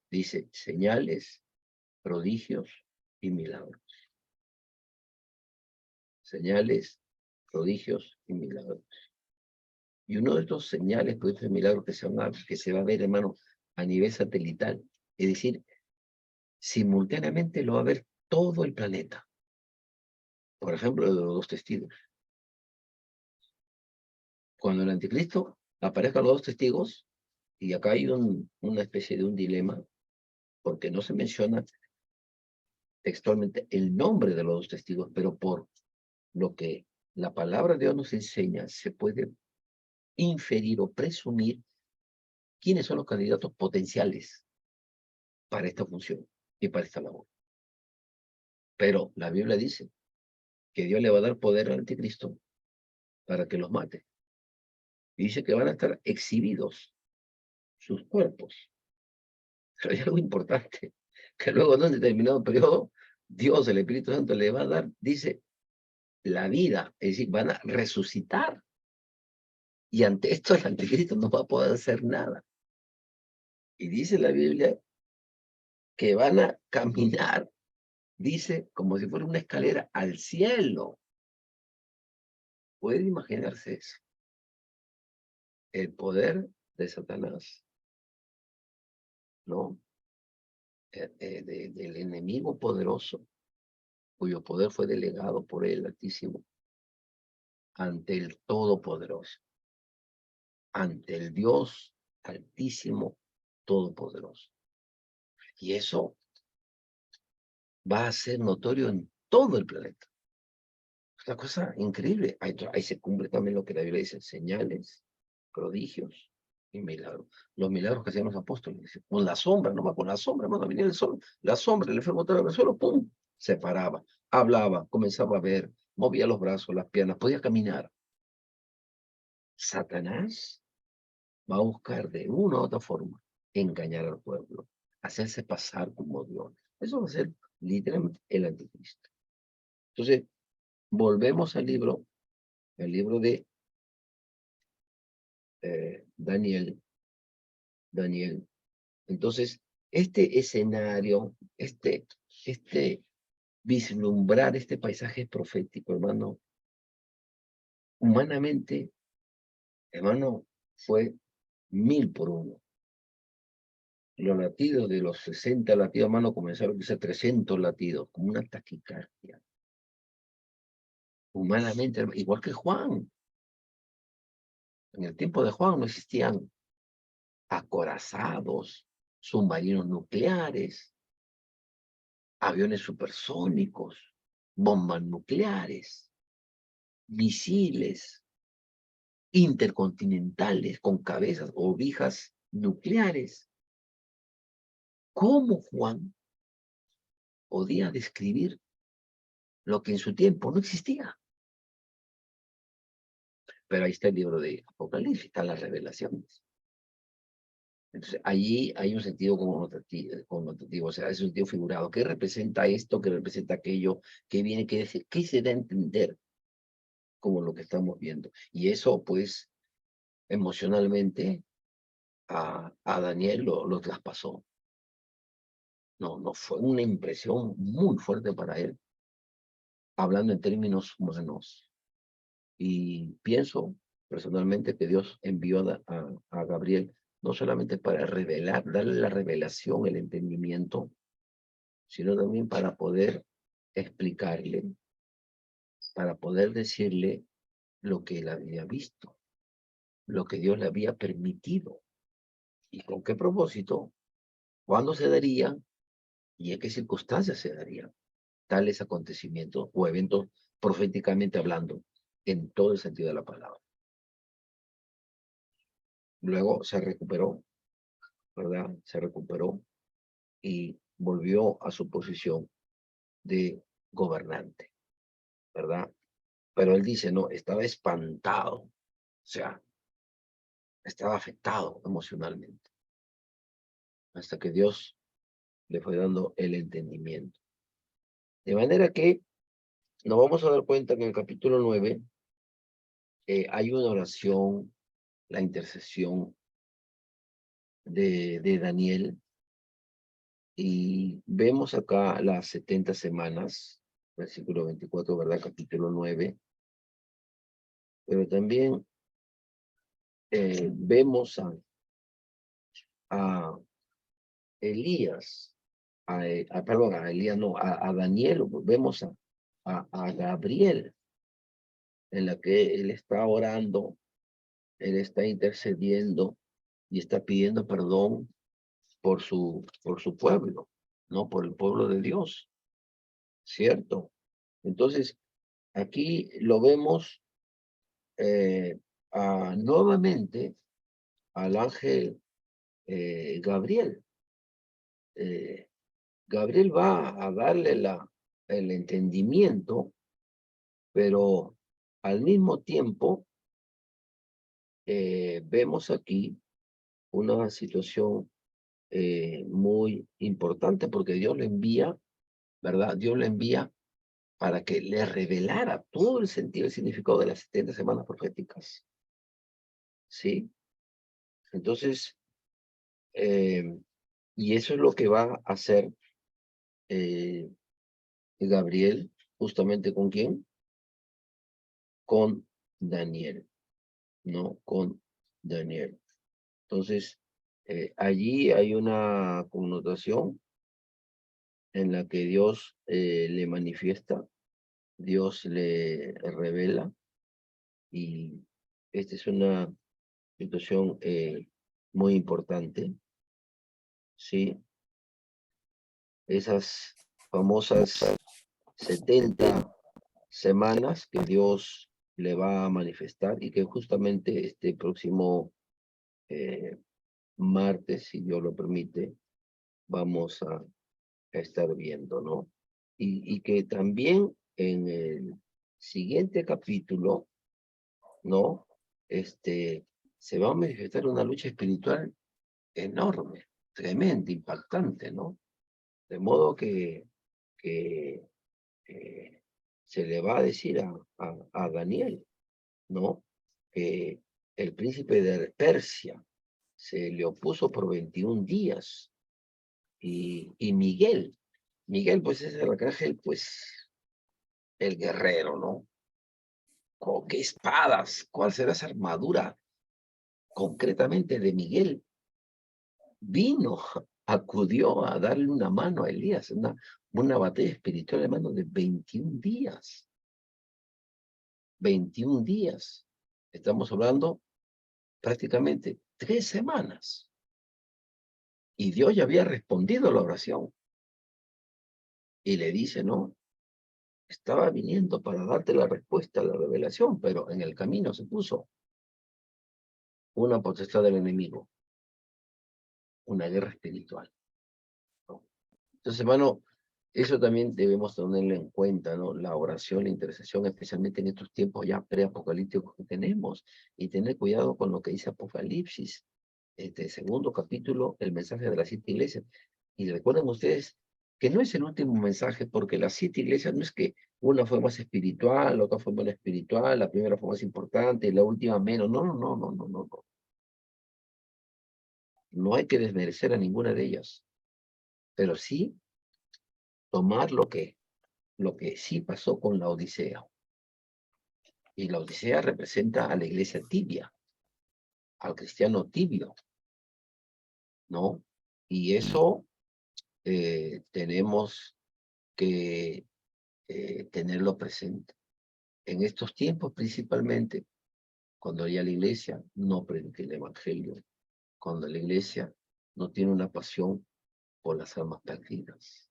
dice señales, prodigios y milagros. Señales, prodigios y milagros. Y uno de estos señales, prodigios y milagros que se va a ver, hermano, a nivel satelital, es decir, simultáneamente lo va a ver todo el planeta. Por ejemplo, de los dos testigos. Cuando el anticristo aparezcan los dos testigos, y acá hay una especie de un dilema, porque no se menciona textualmente el nombre de los dos testigos, pero por lo que la palabra de Dios nos enseña, se puede inferir o presumir quiénes son los candidatos potenciales para esta función y para esta labor. Pero la Biblia dice que Dios le va a dar poder al anticristo para que los mate. Y dice que van a estar exhibidos sus cuerpos. Pero hay algo importante, que luego en un determinado periodo, Dios, el Espíritu Santo, le va a dar, dice, la vida, es decir, van a resucitar. Y ante esto el anticristo no va a poder hacer nada. Y dice la Biblia que van a caminar, dice, como si fuera una escalera al cielo. ¿Puede imaginarse eso? El poder de Satanás, ¿no? Del enemigo poderoso, cuyo poder fue delegado por el Altísimo, ante el Todopoderoso, ante el Dios Altísimo, Todopoderoso. Y eso va a ser notorio en todo el planeta. Es una cosa increíble. Ahí se cumple también lo que la Biblia dice, señales, prodigios y milagros. Los milagros que hacían los apóstoles, con la sombra, nomás con la sombra, hermano, venía el sol, la sombra, el enfermo estaba en el suelo, ¡pum! Se paraba, hablaba, comenzaba a ver, movía los brazos, las piernas, podía caminar. Satanás va a buscar de una u otra forma engañar al pueblo, hacerse pasar como Dios. Eso va a ser literalmente el anticristo. Entonces, volvemos al libro de Daniel. Entonces, este escenario, este vislumbrar este paisaje profético, hermano, humanamente, hermano, fue 1000 por 1. Los latidos de los 60 latidos, hermano, comenzaron a ser 300 latidos, como una taquicardia. Humanamente, igual que Juan. En el tiempo de Juan no existían acorazados, submarinos nucleares, aviones supersónicos, bombas nucleares, misiles intercontinentales con cabezas o vijas nucleares. ¿Cómo Juan podía describir lo que en su tiempo no existía? Pero ahí está el libro de Apocalipsis, están las revelaciones. Entonces, allí hay un sentido connotativo, o sea, es un sentido figurado. ¿Qué representa esto? ¿Qué representa aquello? ¿Qué viene? ¿Qué se da a entender? Como lo que estamos viendo. Y eso, pues, emocionalmente, a Daniel lo traspasó. No, fue una impresión muy fuerte para él, hablando en términos humanos. Y pienso personalmente que Dios envió a Gabriel no solamente para revelar, darle la revelación, el entendimiento, sino también para poder explicarle, para poder decirle lo que él había visto, lo que Dios le había permitido, y con qué propósito, cuándo se daría y en qué circunstancias se darían tales acontecimientos o eventos proféticamente hablando, en todo el sentido de la palabra. Luego se recuperó, ¿verdad? Se recuperó y volvió a su posición de gobernante, ¿verdad? Pero él dice, no, estaba espantado, o sea, estaba afectado emocionalmente, hasta que Dios le fue dando el entendimiento. De manera que nos vamos a dar cuenta que en el capítulo 9 hay una oración, la intercesión de Daniel, y vemos acá las 70 semanas, versículo 24, ¿verdad? Capítulo 9, pero también vemos a Elías, perdón, a Elías no, a Daniel, vemos a Gabriel, en la que él está orando, él está intercediendo y está pidiendo perdón por su pueblo, ¿no? Por el pueblo de Dios, ¿cierto? Entonces, aquí lo vemos nuevamente al ángel Gabriel. Gabriel va a darle el entendimiento, pero al mismo tiempo vemos aquí una situación muy importante, porque Dios le envía, ¿verdad? Dios le envía para que le revelara todo el sentido y significado de las 70 semanas proféticas. ¿Sí? Entonces, y eso es lo que va a hacer Gabriel, justamente ¿con quién? Con Daniel, ¿no? Con Daniel. Entonces, allí hay una connotación en la que Dios le manifiesta, Dios le revela, y esta es una situación muy importante, ¿sí? Esas famosas 70 semanas que Dios le va a manifestar, y que justamente este próximo martes, si Dios lo permite, vamos a estar viendo, ¿no? Y que también en el siguiente capítulo, ¿no? Se va a manifestar una lucha espiritual enorme, tremenda, impactante, ¿no? De modo que que se le va a decir a Daniel, ¿no? Que el príncipe de Persia se le opuso por 21 días. Y Miguel, pues es el arcángel, pues el guerrero, ¿no? ¿Con qué espadas? ¿Cuál será esa armadura concretamente de Miguel? Vino, acudió a darle una mano a Elías, una batalla espiritual, hermano, de 21 días. 21 días. Estamos hablando prácticamente 3 semanas. Y Dios ya había respondido a la oración. Y le dice, no, estaba viniendo para darte la respuesta a la revelación, pero en el camino se puso una potestad del enemigo, una guerra espiritual, ¿no? Entonces, hermano, eso también debemos tenerlo en cuenta, ¿no? La oración, la intercesión, especialmente en estos tiempos ya preapocalípticos que tenemos, y tener cuidado con lo que dice Apocalipsis, segundo capítulo, el mensaje de las 7 iglesias. Y recuerden ustedes que no es el último mensaje, porque las 7 iglesias no es que una fue más espiritual, la otra fue menos espiritual, la primera fue más importante y la última menos. No, no, no, no, no, no, no. No hay que desmerecer a ninguna de ellas, pero sí tomar lo que sí pasó con la Odisea. Y la Odisea representa a la iglesia tibia, al cristiano tibio, ¿no? Y eso tenemos que tenerlo presente. En estos tiempos principalmente, cuando ya la iglesia no predica el evangelio, cuando la iglesia no tiene una pasión por las almas perdidas.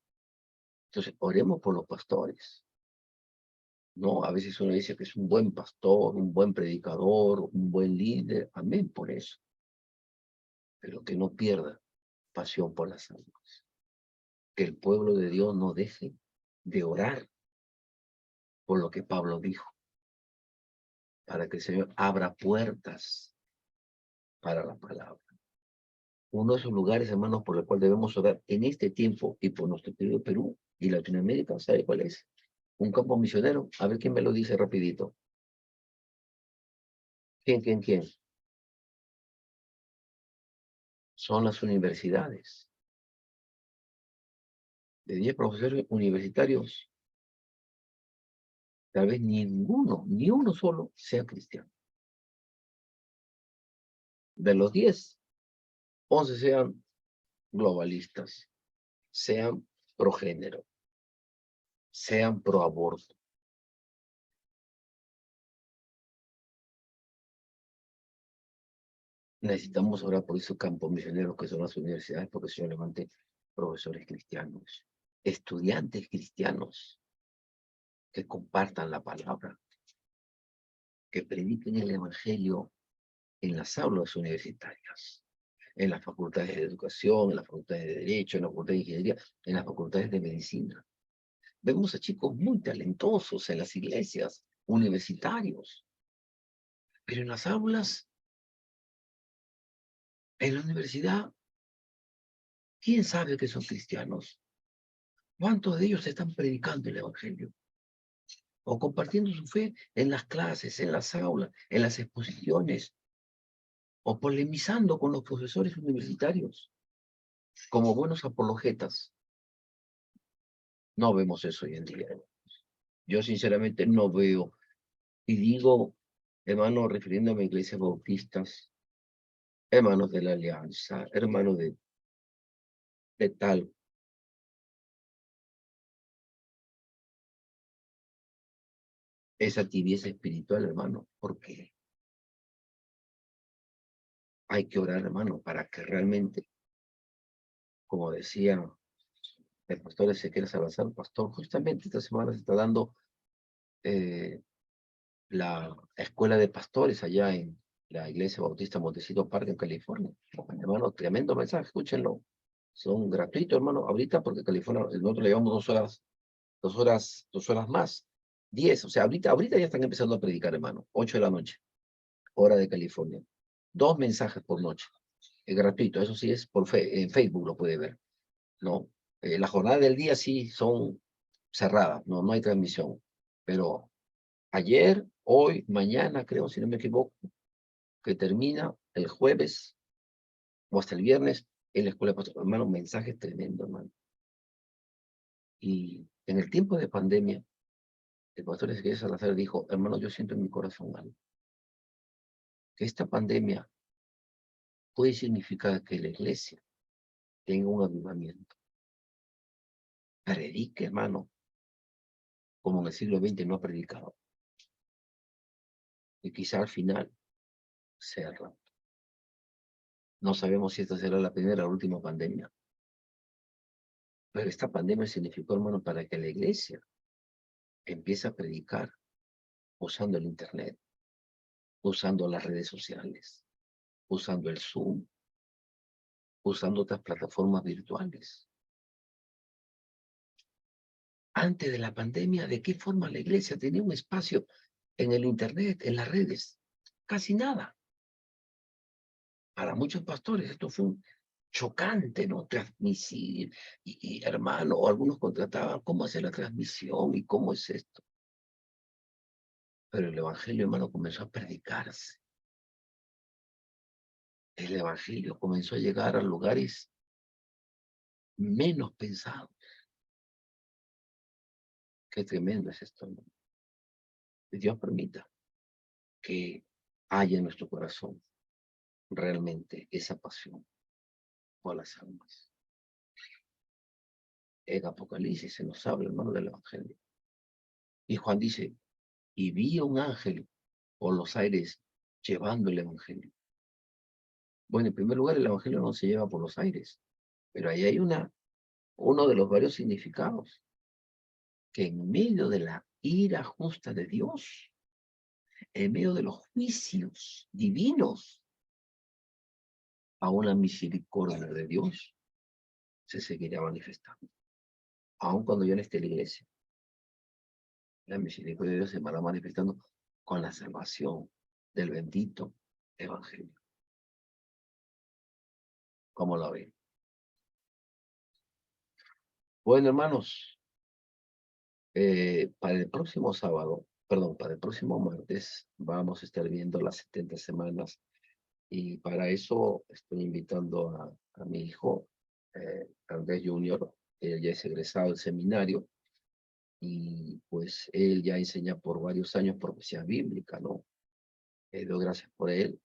Entonces, oremos por los pastores, ¿no? A veces uno dice que es un buen pastor, un buen predicador, un buen líder, amén por eso, pero que no pierda pasión por las almas. Que el pueblo de Dios no deje de orar por lo que Pablo dijo, para que el Señor abra puertas para la palabra. Uno de esos lugares, hermanos, por el cual debemos orar en este tiempo y por nuestro querido Perú y Latinoamérica, ¿sabe cuál es? Un campo misionero. A ver quién me lo dice rapidito. ¿Quién? Son las universidades. De 10 profesores universitarios, tal vez ninguno, ni uno solo, sea cristiano. De los 10, 11 sean globalistas, sean progénero, sean pro aborto. Necesitamos orar por esos campos misioneros que son las universidades, porque el Señor levante profesores cristianos, estudiantes cristianos que compartan la palabra, que prediquen el evangelio en las aulas universitarias, en las facultades de educación, en las facultades de derecho, en las facultades de ingeniería, en las facultades de medicina. Vemos a chicos muy talentosos en las iglesias, universitarios, pero en las aulas, en la universidad, ¿quién sabe que son cristianos? ¿Cuántos de ellos están predicando el evangelio? O compartiendo su fe en las clases, en las aulas, en las exposiciones, o polemizando con los profesores universitarios, como buenos apologetas. No vemos eso hoy en día. Yo sinceramente no veo, y digo, hermano, refiriéndome a iglesias bautistas, hermanos de la alianza, hermanos de tal. Esa tibieza espiritual, hermano, porque hay que orar, hermano, para que realmente, como decía el pastor Ezequiel Salazar, pastor, justamente esta semana se está dando la escuela de pastores allá en la iglesia bautista Montecito Park en California. Hermano, tremendo mensaje, escúchenlo. Son gratuitos, hermano, ahorita, porque California, nosotros le llevamos 2 horas más. 10, o sea, ahorita ya están empezando a predicar, hermano. 8 de la noche, hora de California. 2 mensajes por noche. Es gratuito, eso sí es en Facebook lo puede ver, ¿no? La jornada del día sí son cerrada, no hay transmisión. Pero ayer, hoy, mañana, creo, si no me equivoco, que termina el jueves o hasta el viernes en la escuela pastoral. Hermano, un mensaje tremendo, hermano. Y en el tiempo de pandemia, el pastor Ezequiel Salazar dijo, hermano, yo siento en mi corazón algo, que esta pandemia puede significar que la iglesia tenga un avivamiento. Predique, hermano, como en el siglo XX no ha predicado. Y quizá al final sea el rapto. No sabemos si esta será la primera o la última pandemia. Pero esta pandemia significó, hermano, para que la iglesia empiece a predicar usando el Internet, usando las redes sociales, usando el Zoom, usando otras plataformas virtuales. Antes de la pandemia, ¿de qué forma la iglesia tenía un espacio en el Internet, en las redes? Casi nada. Para muchos pastores esto fue un chocante, ¿no? Transmitir, y hermano, o algunos contrataban cómo hacer la transmisión y cómo es esto. Pero el evangelio, hermano, comenzó a predicarse. El evangelio comenzó a llegar a lugares menos pensados. Qué tremendo es esto, ¿no? Que Dios permita que haya en nuestro corazón realmente esa pasión por las almas. En Apocalipsis se nos habla, hermano, del evangelio. Y Juan dice, y vi a un ángel por los aires llevando el evangelio. Bueno, en primer lugar, el evangelio no se lleva por los aires, pero ahí hay uno de los varios significados, que en medio de la ira justa de Dios, en medio de los juicios divinos, aún la misericordia de Dios se seguirá manifestando. Aun cuando yo no esté en la iglesia, la misericordia de Dios se va manifestando con la salvación del bendito evangelio. ¿Cómo lo ven? Bueno, hermanos, para el próximo sábado, perdón, para el próximo martes, vamos a estar viendo las 70 semanas. Y para eso estoy invitando a mi hijo, Andrés Junior. Él ya es egresado del seminario y pues él ya enseña por varios años profecía bíblica, ¿no? Doy gracias por él.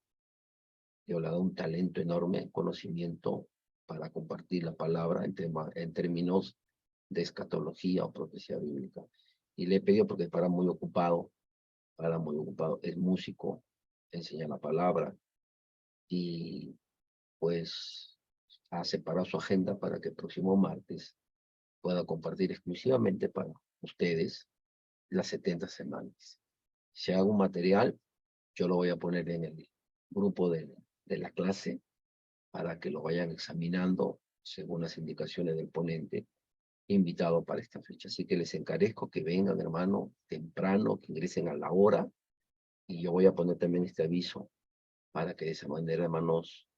Dios le ha dado un talento enorme, conocimiento para compartir la palabra en términos de escatología o profecía bíblica. Y le he pedido porque para muy ocupado, es músico, enseña la palabra y pues ha separado su agenda para que el próximo martes pueda compartir exclusivamente para ustedes las 70 semanas. Si hago un material, yo lo voy a poner en el grupo de la clase para que lo vayan examinando según las indicaciones del ponente invitado para esta fecha. Así que les encarezco que vengan, hermano, temprano, que ingresen a la hora, y yo voy a poner también este aviso para que de esa manera, hermanos,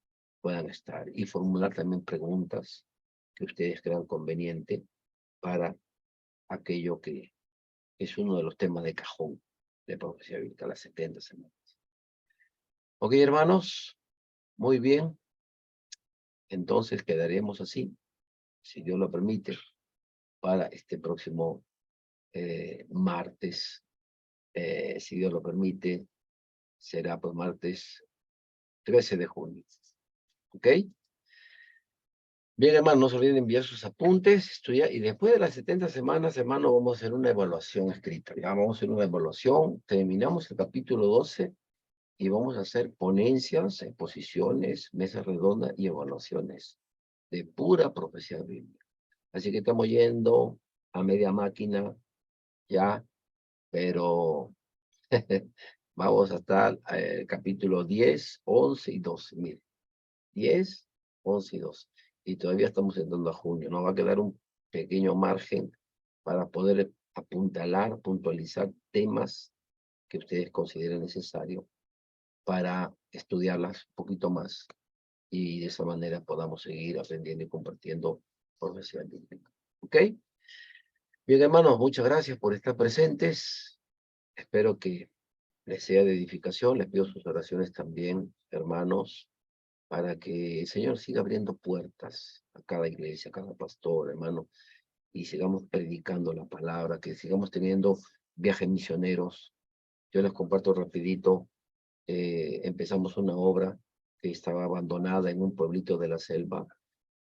puedan estar y formular también preguntas que ustedes crean conveniente para aquello que es uno de los temas de cajón de profecía bíblica, las 70 semanas. Ok, hermanos, muy bien. Entonces quedaremos así, si Dios lo permite, para este próximo martes. Si Dios lo permite, será pues martes 13 de junio. ¿Ok? Bien, hermano, no se olviden enviar sus apuntes, estudiar, y después de las 70 semanas, hermano, vamos a hacer una evaluación escrita. Ya vamos a hacer una evaluación, terminamos el capítulo 12 y vamos a hacer ponencias, exposiciones, mesas redondas y evaluaciones de pura profecía bíblica. Así que estamos yendo a media máquina ya, pero vamos a estar capítulo 10, 11 y 12. Mire, 10, 11 y 12. Y todavía estamos entrando a junio. Nos va a quedar un pequeño margen para poder apuntalar, puntualizar temas que ustedes consideren necesario para estudiarlas un poquito más y de esa manera podamos seguir aprendiendo y compartiendo profesión bíblica. ¿Ok? Bien, hermanos, muchas gracias por estar presentes. Espero que les sea de edificación. Les pido sus oraciones también, hermanos, para que el Señor siga abriendo puertas a cada iglesia, a cada pastor, hermano, y sigamos predicando la palabra, que sigamos teniendo viajes misioneros. Yo les comparto rapidito, empezamos una obra que estaba abandonada en un pueblito de la selva,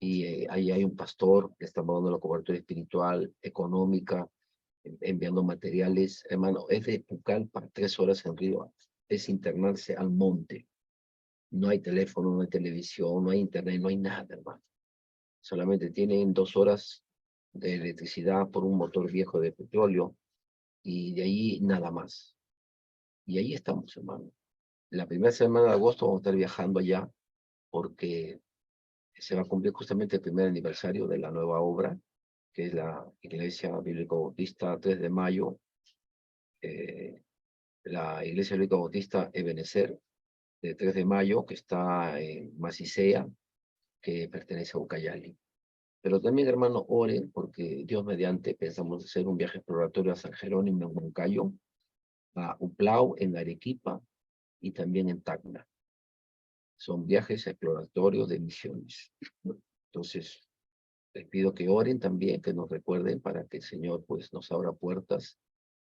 y ahí hay un pastor que está dando la cobertura espiritual, económica, enviando materiales. Hermano, es de Pucallpa, 3 horas en Río, es internarse al monte. No hay teléfono, no hay televisión, no hay internet, no hay nada, hermano. Solamente tienen 2 horas de electricidad por un motor viejo de petróleo, y de ahí nada más. Y ahí estamos, hermano. La primera semana de agosto vamos a estar viajando allá, porque se va a cumplir justamente el primer aniversario de la nueva obra, que es la Iglesia Bíblica Bautista 3 de Mayo, la Iglesia Bíblica Bautista Ebenezer, de 3 de Mayo, que está en Macicea, que pertenece a Ucayali. Pero también, hermano, oren, porque Dios mediante pensamos hacer un viaje exploratorio a San Jerónimo en Moncayo, a Uplau en Arequipa y también en Tacna. Son viajes exploratorios de misiones. Entonces, les pido que oren también, que nos recuerden para que el Señor pues nos abra puertas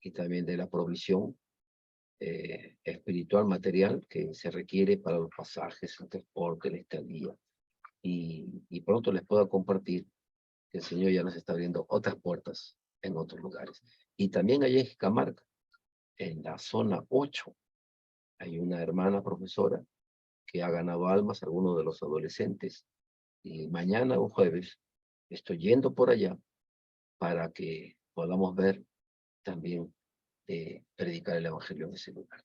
y también de la provisión espiritual, material que se requiere para los pasajes, el transporte, la estadía. Y pronto les puedo compartir que el Señor ya nos está abriendo otras puertas en otros lugares. Y también allá en Camarga, en la zona 8, hay una hermana profesora que ha ganado almas a algunos de los adolescentes. Y mañana o jueves estoy yendo por allá para que podamos ver también predicar el evangelio en ese lugar.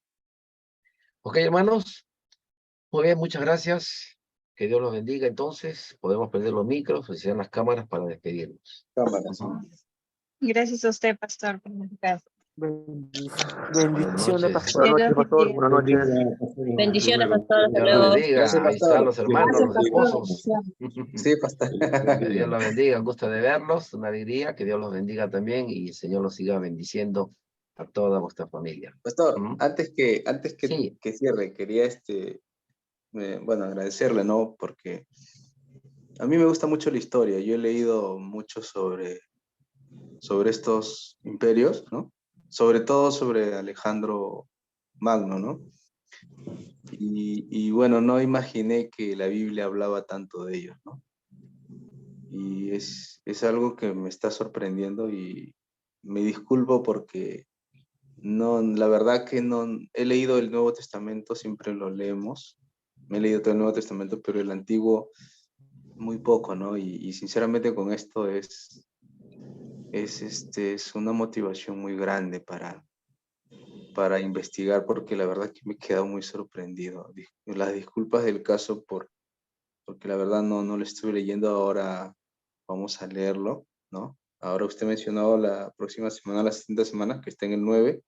Ok, hermanos, muy bien, muchas gracias. Que Dios los bendiga. Entonces, podemos prender los micros, presionar las cámaras para despedirnos. Cámaras. Gracias a usted, pastor, por el caso. Bendiciones, noches. pastor. Buenas noches, pastor. Buenas noches. Bendiciones, pastor. Hasta Dios los luego. bendiga. Gracias, Ahí están pastor. los hermanos, Gracias, los pastor. esposos. Sí, pastor. Que Dios los bendiga. Un gusto de verlos, una alegría. Que Dios los bendiga también y el Señor los siga bendiciendo a toda vuestra familia. Pastor, ¿Mm? antes Sí. que cierre, quería bueno, agradecerle, ¿no? Porque a mí me gusta mucho la historia. Yo he leído mucho sobre estos imperios, ¿no? Sobre todo sobre Alejandro Magno, ¿no? Y bueno, no imaginé que la Biblia hablaba tanto de ellos, ¿no? Y es algo que me está sorprendiendo y me disculpo porque no, la verdad que no, he leído el Nuevo Testamento, siempre lo leemos, me he leído todo el Nuevo Testamento, pero el Antiguo muy poco, ¿no? Y sinceramente con esto es una motivación muy grande para investigar, porque la verdad que me he quedado muy sorprendido. Las disculpas del caso porque la verdad no lo estuve leyendo, ahora vamos a leerlo, ¿no? Ahora usted mencionó la próxima semana, la siguiente semana, que está en el 9.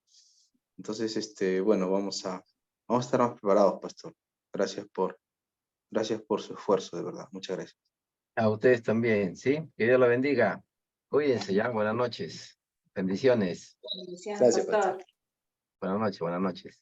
Entonces, bueno, vamos a estar más preparados, pastor. Gracias por su esfuerzo, de verdad. Muchas gracias. A ustedes también, ¿sí? Que Dios los bendiga. Cuídense ya. Buenas noches. Bendiciones. Bendiciones, Gracias, pastor. pastor. Buenas noches, buenas noches.